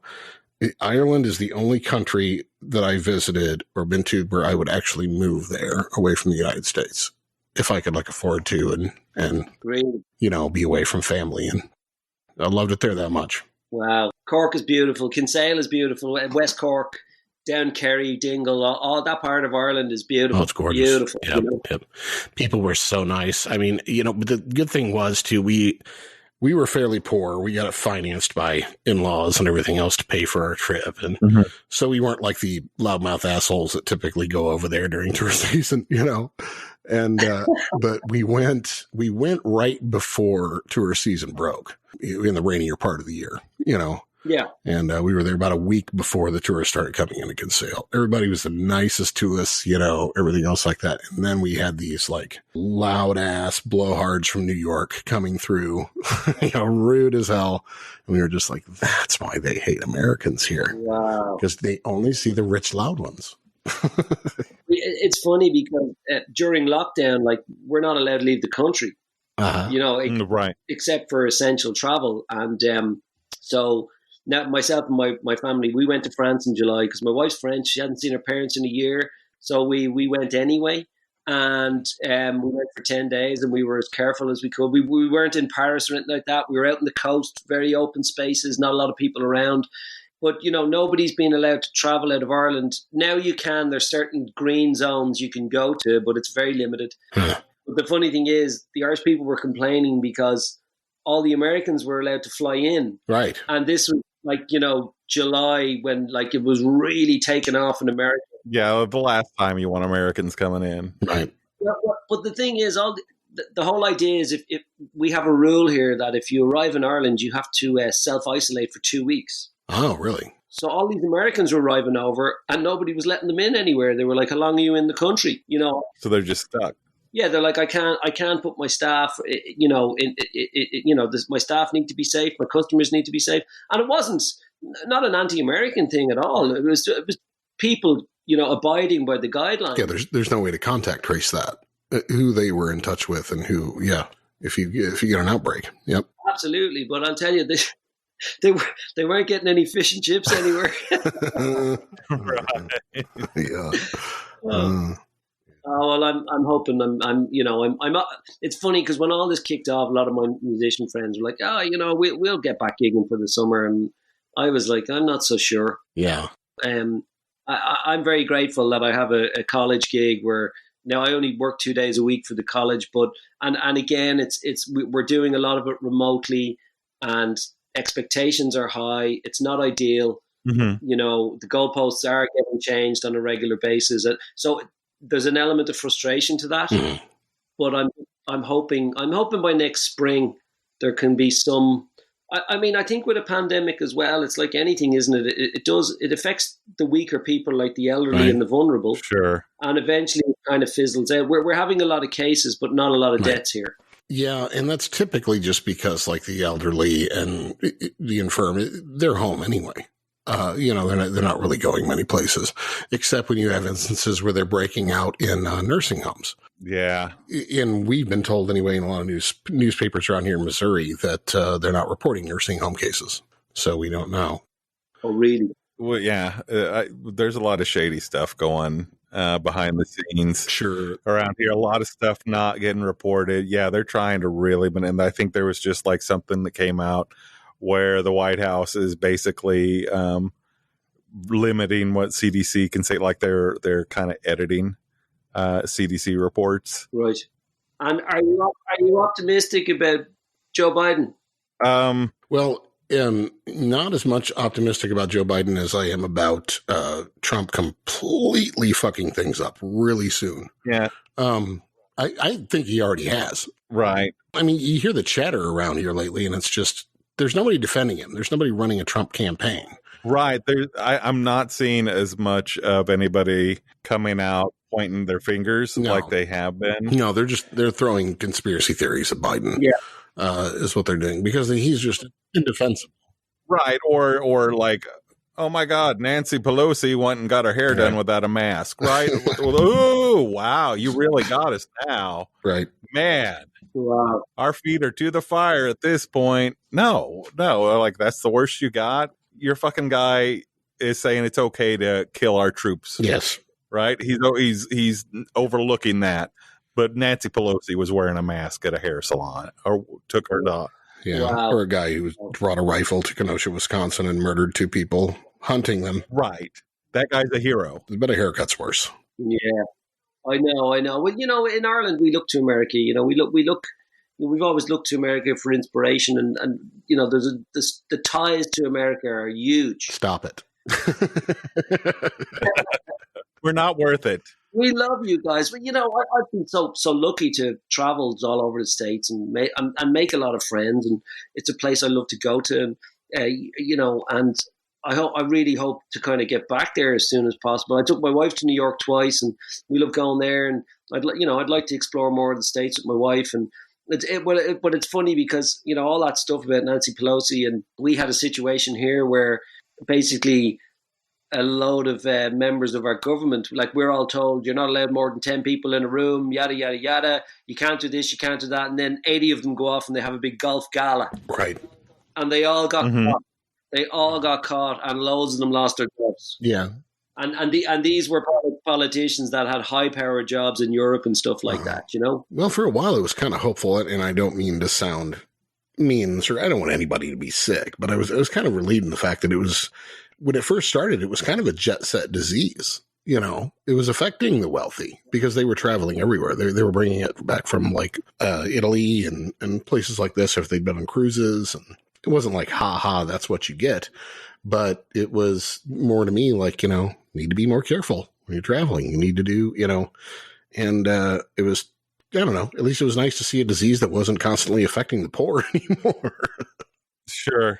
Ireland is the only country that I visited or been to where I would actually move there away from the United States if I could afford to and
Great.
Be away from family. And I loved it there that much.
Wow. Cork is beautiful. Kinsale is beautiful. West Cork, down Kerry, Dingle, all that part of Ireland is beautiful.
Oh, it's gorgeous.
Beautiful.
Yep. People were so nice. I mean, but the good thing was too, we were fairly poor. We got it financed by in-laws and everything else to pay for our trip. And so we weren't like the loudmouth assholes that typically go over there during tourist season, And, but we went right before tourist season broke in the rainier part of the year,
Yeah.
And we were there about a week before the tourists started coming into Kinsale. Everybody was the nicest to us, everything else like that. And then we had these loud ass blowhards from New York coming through, rude as hell. And we were just like, that's why they hate Americans here.
Wow.
Because they only see the rich, loud ones.
It's funny because during lockdown, we're not allowed to leave the country,
right,
except for essential travel. And so now myself and my family, we went to France in July because my wife's French. She hadn't seen her parents in a year. So we went anyway. And we went for 10 days and we were as careful as we could. We weren't in Paris or anything like that. We were out on the coast, very open spaces, not a lot of people around. But, nobody's been allowed to travel out of Ireland. Now you can. There's certain green zones you can go to, but it's very limited. But the funny thing is, the Irish people were complaining because all the Americans were allowed to fly in.
Right.
And this was July when it was really taken off in America.
Yeah, the last time you want Americans coming in.
Right.
But the thing is, the whole idea is if we have a rule here that if you arrive in Ireland, you have to self-isolate for 2 weeks.
Oh, really?
So all these Americans were arriving over and nobody was letting them in anywhere. They were like, how long are you in the country?
So they're just stuck.
Yeah, they're like, I can't put my staff, my staff need to be safe. My customers need to be safe. And it wasn't not an anti-American thing at all. It was people, abiding by the guidelines.
Yeah, there's no way to contact trace that, who they were in touch with and who, if you get an outbreak. Yep.
Absolutely. But I'll tell you, they weren't getting any fish and chips anywhere.
Right.
Yeah.
Oh well, I'm hoping I'm it's funny because when all this kicked off, a lot of my musician friends were like, we'll get back gigging for the summer, and I was like, I'm not so sure.
Yeah.
I'm very grateful that I have a college gig where now I only work 2 days a week for the college, but and again, we're doing a lot of it remotely, and expectations are high. It's not ideal.
Mm-hmm.
The goalposts are getting changed on a regular basis, so there's an element of frustration to that. Mm-hmm. But I'm hoping by next spring there can be some. I think with a pandemic as well, it's like anything, isn't it? It affects the weaker people, like the elderly and the vulnerable.
Sure. And
eventually it kind of fizzles out. We're having a lot of cases, but not a lot of deaths here.
Yeah, and that's typically just because, like, the elderly and the infirm, they're home anyway. They're not really going many places, except when you have instances where they're breaking out in nursing homes.
Yeah.
And we've been told anyway in a lot of newspapers around here in Missouri that they're not reporting nursing home cases. So we don't know.
Oh, really?
Well, yeah. There's a lot of shady stuff going behind the scenes.
Sure.
Around here. A lot of stuff not getting reported. Yeah, they're trying to really, and I think there was just like something that came out where the White House is basically limiting what CDC can say, like they're kind of editing CDC reports.
Right. And are you optimistic about Joe Biden?
Well, not as much optimistic about Joe Biden as I am about Trump completely fucking things up really soon.
Yeah.
I think he already has.
Right.
I mean, you hear the chatter around here lately, and it's just, there's nobody defending him. There's nobody running a Trump campaign.
Right. I'm not seeing as much of anybody coming out pointing their fingers like they have been. No,
they're throwing conspiracy theories at Biden.
Yeah.
Is what they're doing because he's just indefensible.
Right. Or like, oh my God, Nancy Pelosi went and got her hair done without a mask. Right. Oh, wow. You really got us now.
Right.
Man.
Wow.
Our feet are to the fire at this point. No, like that's the worst you got. Your fucking guy is saying it's okay to kill our troops.
Yes.
Right? He's overlooking that. But Nancy Pelosi was wearing a mask at a hair salon or took her dog.
Yeah. Wow. Or a guy who brought a rifle to Kenosha, Wisconsin and murdered 2 people, hunting them.
Right. That guy's a hero.
But a haircut's worse.
Yeah. I know. Well, in Ireland, we look to America. We've always looked to America for inspiration, and the ties to America are huge.
Stop it.
We're not worth it.
We love you guys, but I've been so lucky to travel all over the States and make a lot of friends, and it's a place I love to go to, and I really hope to kind of get back there as soon as possible. I took my wife to New York twice, and we love going there. And I'd like to explore more of the States with my wife. And but it's funny because all that stuff about Nancy Pelosi, and we had a situation here where basically a load of members of our government, like we're all told, you're not allowed more than 10 people in a room, yada yada yada. You can't do this, you can't do that, and then 80 of them go off and they have a big golf gala.
Right.
And they all got caught. They all got caught, and loads of them lost their jobs.
Yeah,
and these were politicians that had high-powered jobs in Europe and stuff like that.
Well, for a while it was kind of hopeful, and I don't mean to sound mean, sir. I don't want anybody to be sick, but I was kind of relieved in the fact that it was when it first started, it was kind of a jet set disease. You know, it was affecting the wealthy because they were traveling everywhere. They were bringing it back from like Italy and places like this if they'd been on cruises. And it wasn't like, that's what you get. But it was more to me like, you know, need to be more careful when you're traveling. You need to do, you know, and it was, I don't know, at least it was nice to see a disease that wasn't constantly affecting the poor anymore.
Sure.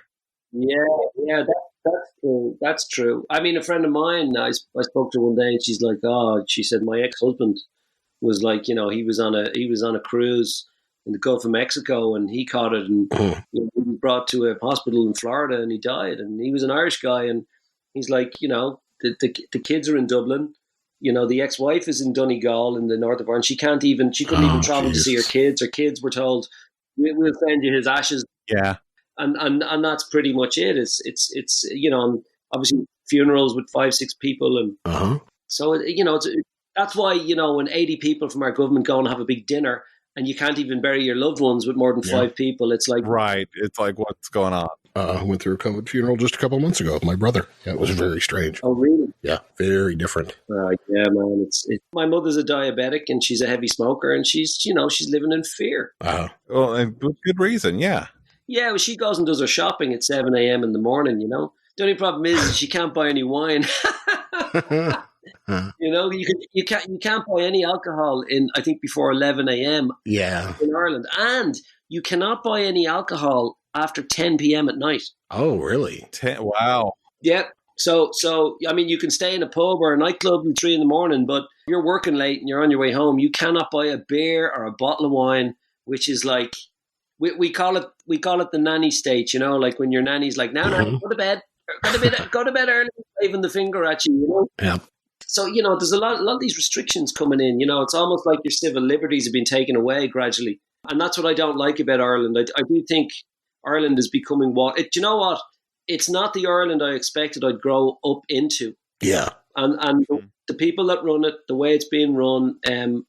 Yeah, that's true. That's true. I mean, a friend of mine, I spoke to her one day, and she's like, "Oh," she said, "my ex-husband was like, you know, he was on a cruise in the Gulf of Mexico, and he caught it, and you know, he was brought to a hospital in Florida, and he died. And he was an Irish guy, and he's like, you know, the kids are in Dublin." You know, the ex-wife is in Donegal in the north of Ireland. She couldn't even travel to see her kids. Her kids were told, "We'll send you his ashes."
Yeah.
And that's pretty much it. It's you know, obviously funerals with 5-6 people, and so you know that's why, you know, when 80 people from our government go and have a big dinner and you can't even bury your loved ones with more than 5 people, it's like
right. It's like, what's going on?
I went through a COVID funeral just a couple of months ago with my brother. Yeah, it was very strange.
Oh, really?
Yeah, very different.
Yeah, man. It's my mother's a diabetic and she's a heavy smoker, and she's living in fear.
Well, and with good reason. Yeah.
Yeah, well, she goes and does her shopping at 7 a.m. in the morning, you know. The only problem is she can't buy any wine. You know, you can't buy any alcohol I think before 11 a.m.
Yeah.
in Ireland. And you cannot buy any alcohol after 10 p.m. at night.
Oh, really?
Wow.
Yeah. So I mean, you can stay in a pub or a nightclub until 3 in the morning, but you're working late and you're on your way home. You cannot buy a beer or a bottle of wine, which is like, we call it the nanny state, you know, like when your nanny's like, now, go to bed early, waving the finger at you, you know?
Yeah.
So, you know, there's a lot of these restrictions coming in, you know, it's almost like your civil liberties have been taken away gradually. And that's what I don't like about Ireland. I do think Ireland is becoming do you know what? It's not the Ireland I expected I'd grow up into.
Yeah.
And the people that run it, the way it's being run, and,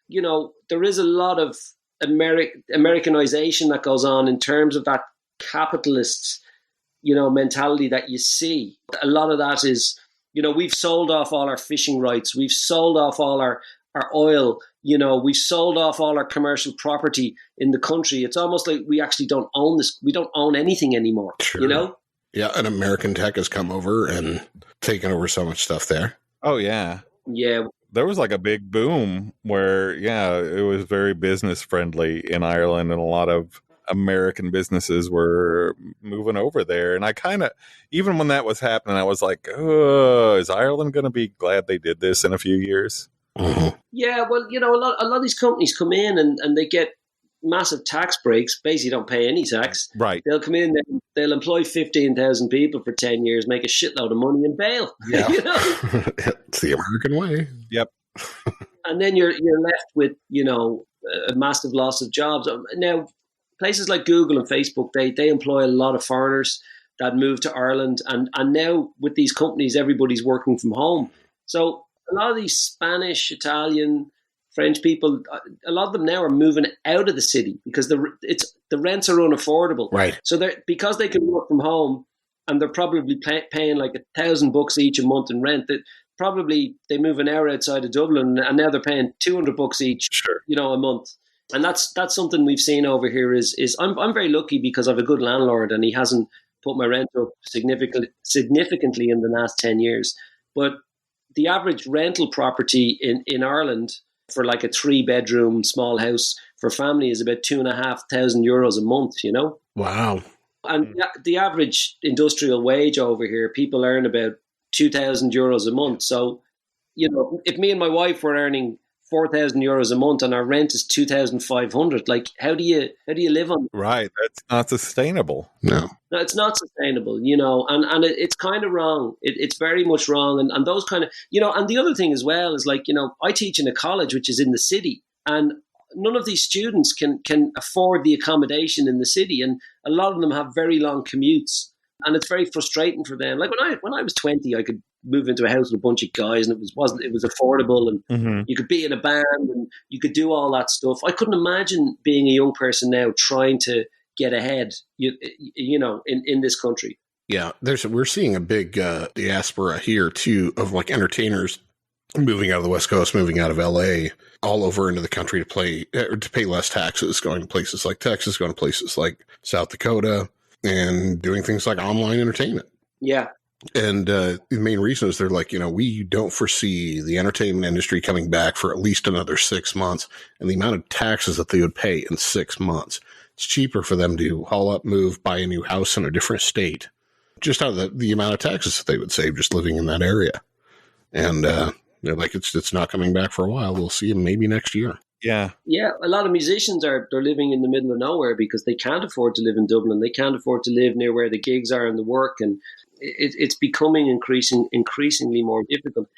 you know, there is a lot of Americanization that goes on in terms of that capitalist, you know, mentality that you see. A lot of that is, you know, we've sold off all our fishing rights. We've sold off all our oil. You know, we've sold off all our commercial property in the country. It's almost like we actually don't own this. We don't own anything anymore,
Sure.
You know?
Yeah, and American tech has come over and taken over so much stuff there.
Oh, yeah.
Yeah.
There was like a big boom where, it was very business friendly in Ireland, and a lot of American businesses were moving over there. And I kind of, even when that was happening, I was like, oh, is Ireland going to be glad they did this in a few years?
Mm-hmm.
Yeah, well, you know, a lot of these companies come in and they get massive tax breaks, basically don't pay any tax.
Right.
They'll come in, they'll employ 15,000 people for 10 years, make a shitload of money and bail.
Yeah.
You know?
It's the American way.
Yep.
And then you're left with, you know, a massive loss of jobs. Now, places like Google and Facebook, they employ a lot of foreigners that move to Ireland. And now with these companies, everybody's working from home. So a lot of these Spanish, Italian, French people, a lot of them now are moving out of the city because the rents are unaffordable.
Right.
So because they can work from home, and they're probably paying like $1,000 each a month in rent, that probably they move an hour outside of Dublin, and now they're paying $200 each,
Sure.
You know, a month. And that's something we've seen over here. Is I'm very lucky because I have a good landlord, and he hasn't put my rent up significantly in the last 10 years. But the average rental property in Ireland for like a 3-bedroom small house for family is about €2,500 a month, you know?
Wow.
And the average industrial wage over here, people earn about €2,000 a month. So, you know, if me and my wife were earning €4,000 a month and our rent is 2,500, like how do you live on?
Right. That's not sustainable.
No,
it's not sustainable, you know, and it's kind of wrong. It's very much wrong. And those kind of, you know, and the other thing as well is like, you know, I teach in a college which is in the city, and none of these students can afford the accommodation in the city. And a lot of them have very long commutes, and it's very frustrating for them. Like when I was 20, I could move into a house with a bunch of guys, and it was affordable, and you could be in a band and you could do all that stuff. I couldn't imagine being a young person now trying to get ahead, you know, in this country.
Yeah, we're seeing a big diaspora here too of like entertainers moving out of the West Coast, moving out of LA, all over into the country to pay less taxes, going to places like Texas, going to places like South Dakota, and doing things like online entertainment.
Yeah.
And the main reason is they're like, we don't foresee the entertainment industry coming back for at least another 6 months, and the amount of taxes that they would pay in 6 months. It's cheaper for them to haul up, move, buy a new house in a different state, just out of the amount of taxes that they would save just living in that area. And they're like, it's not coming back for a while. We'll see them maybe next year.
Yeah.
Yeah. A lot of musicians they're living in the middle of nowhere because they can't afford to live in Dublin. They can't afford to live near where the gigs are and the work. And it's becoming increasingly more difficult.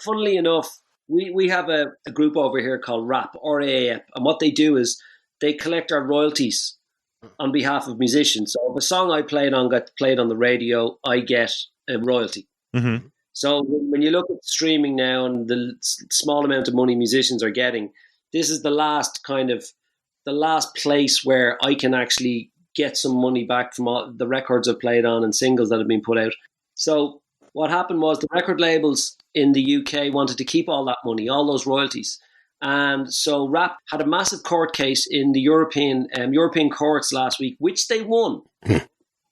Funnily enough, we have a group over here called RAP, RAAP. And what they do is they collect our royalties on behalf of musicians. So if a song I played on got played on the radio, I get a royalty.
Mm-hmm.
So when you look at streaming now and the small amount of money musicians are getting, this is the last place where I can actually get some money back from all the records I've played on and singles that have been put out. So what happened was the record labels in the UK wanted to keep all that money, all those royalties. And so RAP had a massive court case in the European courts last week, which they won.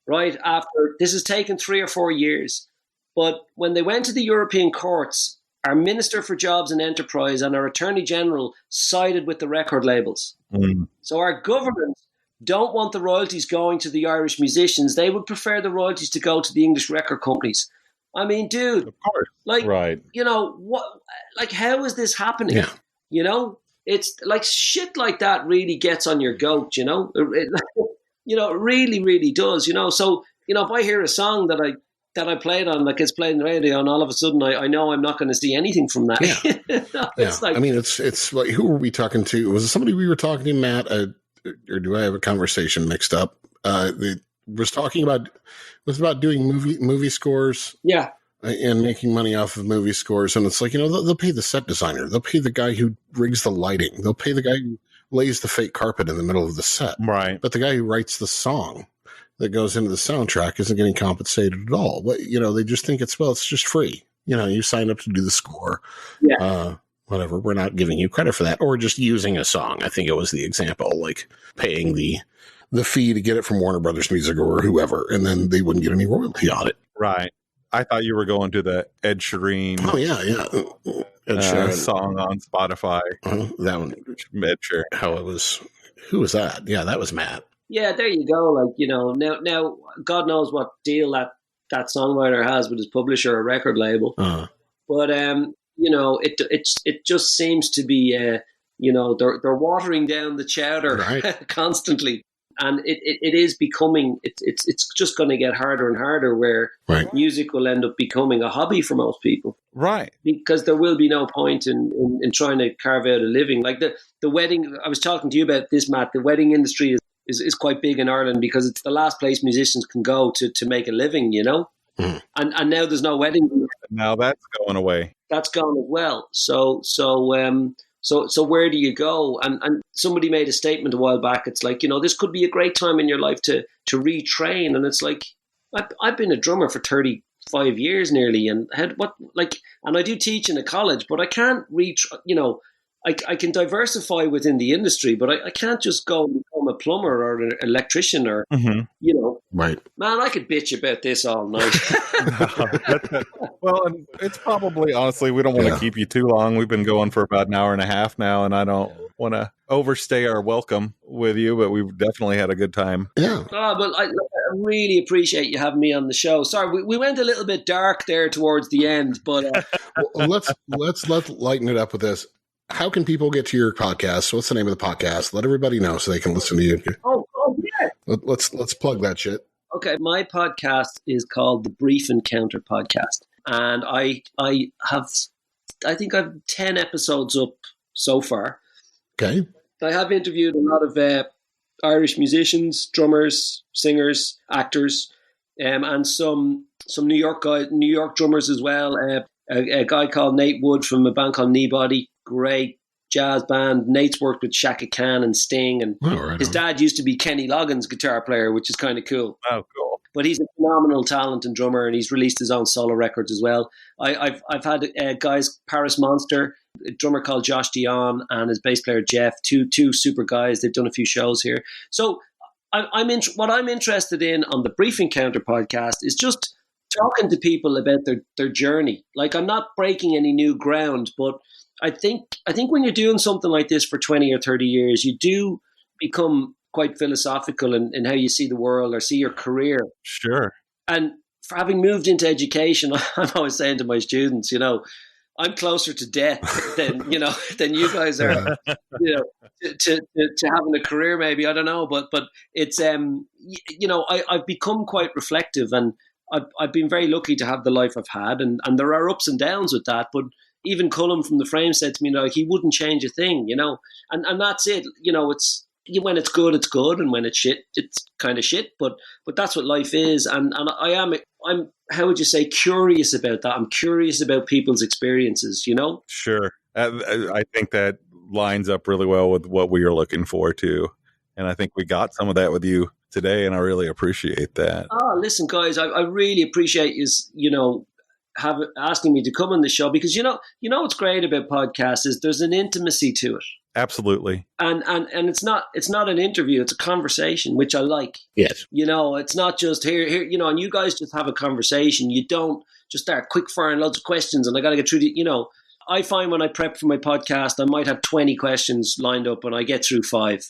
Right after this has taken 3 or 4 years. But when they went to the European courts, our Minister for Jobs and Enterprise and our Attorney General sided with the record labels. Mm. So our government don't want the royalties going to the Irish musicians. They would prefer the royalties to go to the English record companies. I mean, dude, of course. Like, right. What? Like, how is this happening? Yeah. It's like shit like that really gets on your goat, it really, really does, So, if I hear a song that I played on, like it's played on the radio, and all of a sudden I know I'm not going to see anything from that.
Yeah.
It's like,
I mean, it's like, who were we talking to? Was it somebody we were talking to, Matt? Or do I have a conversation mixed up? It was about doing movie scores.
Yeah.
And making money off of movie scores. And it's like, they'll pay the set designer. They'll pay the guy who rigs the lighting. They'll pay the guy who lays the fake carpet in the middle of the set.
Right.
But the guy who writes the song that goes into the soundtrack isn't getting compensated at all. But, they just think it's just free. You signed up to do the score.
Yeah.
Whatever. We're not giving you credit for that. Or just using a song. I think it was the example, like paying the fee to get it from Warner Brothers Music or whoever, and then they wouldn't get any royalty on it.
Right. I thought you were going to the Ed Sheeran.
Oh, yeah. Ed Sheeran
song on Spotify.
That one.
Ed Sheeran.
Who was that? Yeah, that was Matt.
Yeah, there you go. Like, now God knows what deal that songwriter has with his publisher or record label. Uh-huh. But, it just seems to be, they're watering down the chowder right. constantly. And it is becoming, it's just going to get harder and harder where right. music will end up becoming a hobby for most people.
Right.
Because there will be no point in trying to carve out a living. Like the wedding, I was talking to you about this, Matt, the wedding industry is quite big in Ireland because it's the last place musicians can go to make a living, Mm. And now there's no wedding.
Now that's going away.
That's gone as well. So where do you go? And somebody made a statement a while back. It's like, this could be a great time in your life to retrain. And it's like, I've been a drummer for 35 years nearly. And and I do teach in a college, but I can't I can diversify within the industry, but I can't just go and become a plumber or an electrician or,
Right.
Man, I could bitch about this all night.
Well, and it's probably, honestly, we don't want to keep you too long. We've been going for about an hour and a half now, and I don't want to overstay our welcome with you, but we've definitely had a good time.
Yeah.
But I really appreciate you having me on the show. Sorry, we went a little bit dark there towards the end, but
let's lighten it up with this. How can people get to your podcast? What's the name of the podcast? Let everybody know so they can listen to you.
Oh yeah.
Let's plug that shit.
Okay, my podcast is called the Brief Encounter Podcast, and I think I've 10 episodes up so far.
Okay.
I have interviewed a lot of Irish musicians, drummers, singers, actors, and some New York drummers as well. A guy called Nate Wood from a band called Kneebody, great jazz band. Nate's worked with Shaka Khan and Sting, and his dad used to be Kenny Loggins' guitar player, which is kind of cool.
Oh, cool.
but he's a phenomenal talent and drummer, and he's released his own solo records as well. I've had guys, Paris Monster, a drummer called Josh Dion, and his bass player Jeff, two super guys. They've done a few shows here. So what I'm interested in on the Brief Encounter podcast is just talking to people about their journey. Like, I'm not breaking any new ground, but I think when you're doing something like this for 20 or 30 years, you do become quite philosophical in how you see the world or see your career.
Sure.
And for having moved into education, I'm always saying to my students, I'm closer to death than you guys are, to having a career, maybe. I don't know, but it's I've become quite reflective, and I've been very lucky to have the life I've had, and there are ups and downs with that. But even Cullum from the Frame said to me, he wouldn't change a thing, and that's it. It's when it's good, it's good, and when it's shit, it's kind of shit. But that's what life is, and I'm how would you say, curious about that. I'm curious about people's experiences,
Sure. I think that lines up really well with what we are looking for too, and I think we got some of that with you today, and I really appreciate that.
Oh, listen, guys, I really appreciate you, asking me to come on the show, because what's great about podcasts is there's an intimacy to it.
Absolutely.
And it's not an interview, it's a conversation, which I like.
Yes.
It's not just here, and you guys just have a conversation. You don't just start quick firing loads of questions and I got to get through I find when I prep for my podcast, I might have 20 questions lined up and I get through 5.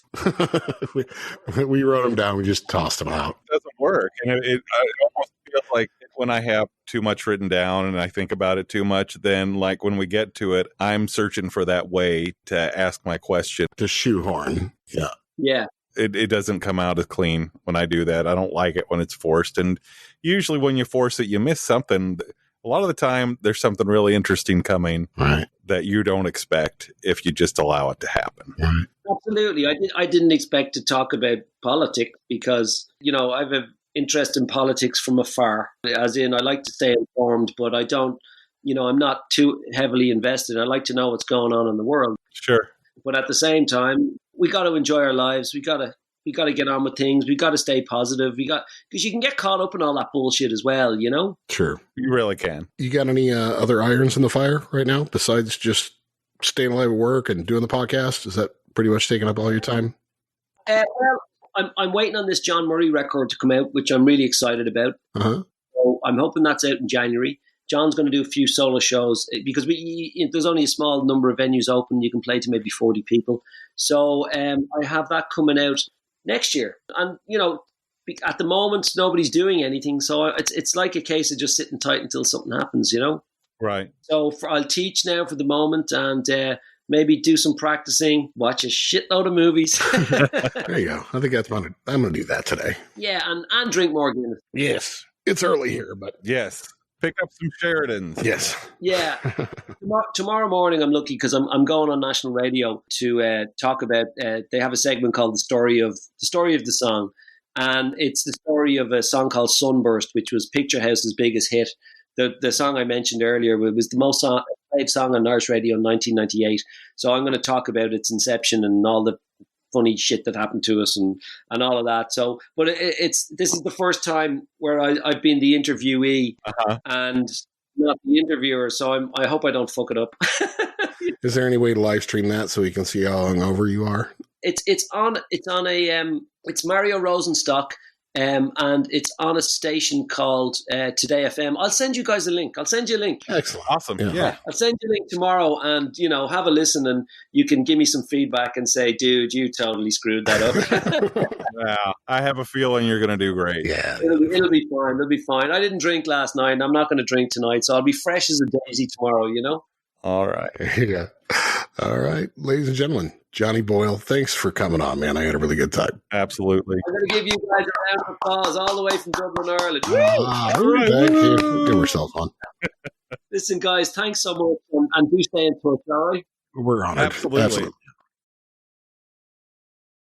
we wrote them down. We just tossed them out.
It doesn't work. And it almost feels like when I have too much written down and I think about it too much, then like when we get to it, I'm searching for that way to ask my question.
To shoehorn. Yeah.
Yeah.
It doesn't come out as clean when I do that. I don't like it when it's forced. And usually when you force it, you miss something. A lot of the time, there's something really interesting coming that you don't expect if you just allow it to happen.
Right.
Absolutely. I didn't expect to talk about politics because, I have an interest in politics from afar. As in, I like to stay informed, but I don't, I'm not too heavily invested. I like to know what's going on in the world.
Sure.
But at the same time, we got to enjoy our lives. We got to get on with things. We got to stay positive. Because you can get caught up in all that bullshit as well,
Sure.
You really can.
You got any other irons in the fire right now besides just staying alive at work and doing the podcast? Is that pretty much taking up all your time?
Well, I'm waiting on this John Murray record to come out, which I'm really excited about.
Uh-huh.
So I'm hoping that's out in January. John's going to do a few solo shows because there's only a small number of venues open. You can play to maybe 40 people. So I have that coming out next year. And, at the moment, nobody's doing anything. So it's like a case of just sitting tight until something happens,
Right.
So I'll teach now for the moment and maybe do some practicing, watch a shitload of movies.
There you go. I think I'm going to do that today.
Yeah, and drink more Guinness.
Yes. It's early here, but...
Yes. Pick up some Sheridans.
Yes.
Yeah. Tomorrow morning, I'm lucky because I'm going on national radio to talk about. They have a segment called the story of the song, and it's the story of a song called "Sunburst," which was Picturehouse's biggest hit. The song I mentioned earlier was the most played song on Irish radio in 1998. So I'm going to talk about its inception and all the funny shit that happened to us and all of that. So, but this is the first time where I've been the interviewee and not the interviewer. So I hope I don't fuck it up.
Is there any way to live stream that so we can see how hungover you are?
It's Mario Rosenstock. And it's on a station called Today FM. I'll send you guys a link. I'll send you a link.
Excellent.
Awesome. Yeah.
I'll send you a link tomorrow and, have a listen and you can give me some feedback and say, dude, you totally screwed that up.
Wow. I have a feeling you're going to do great.
Yeah.
It'll be fine. It'll be fine. I didn't drink last night and I'm not going to drink tonight. So I'll be fresh as a daisy tomorrow,
All right.
Yeah. All right. Ladies and gentlemen, Johnny Boyle, thanks for coming on, man. I had a really good time.
Absolutely.
I'm going to give you guys a round of applause all the way from Dublin, Ireland.
Thank you. Give ourselves one.
Listen, guys, thanks so much. And do stay in touch, all right?
We're on it.
Absolutely.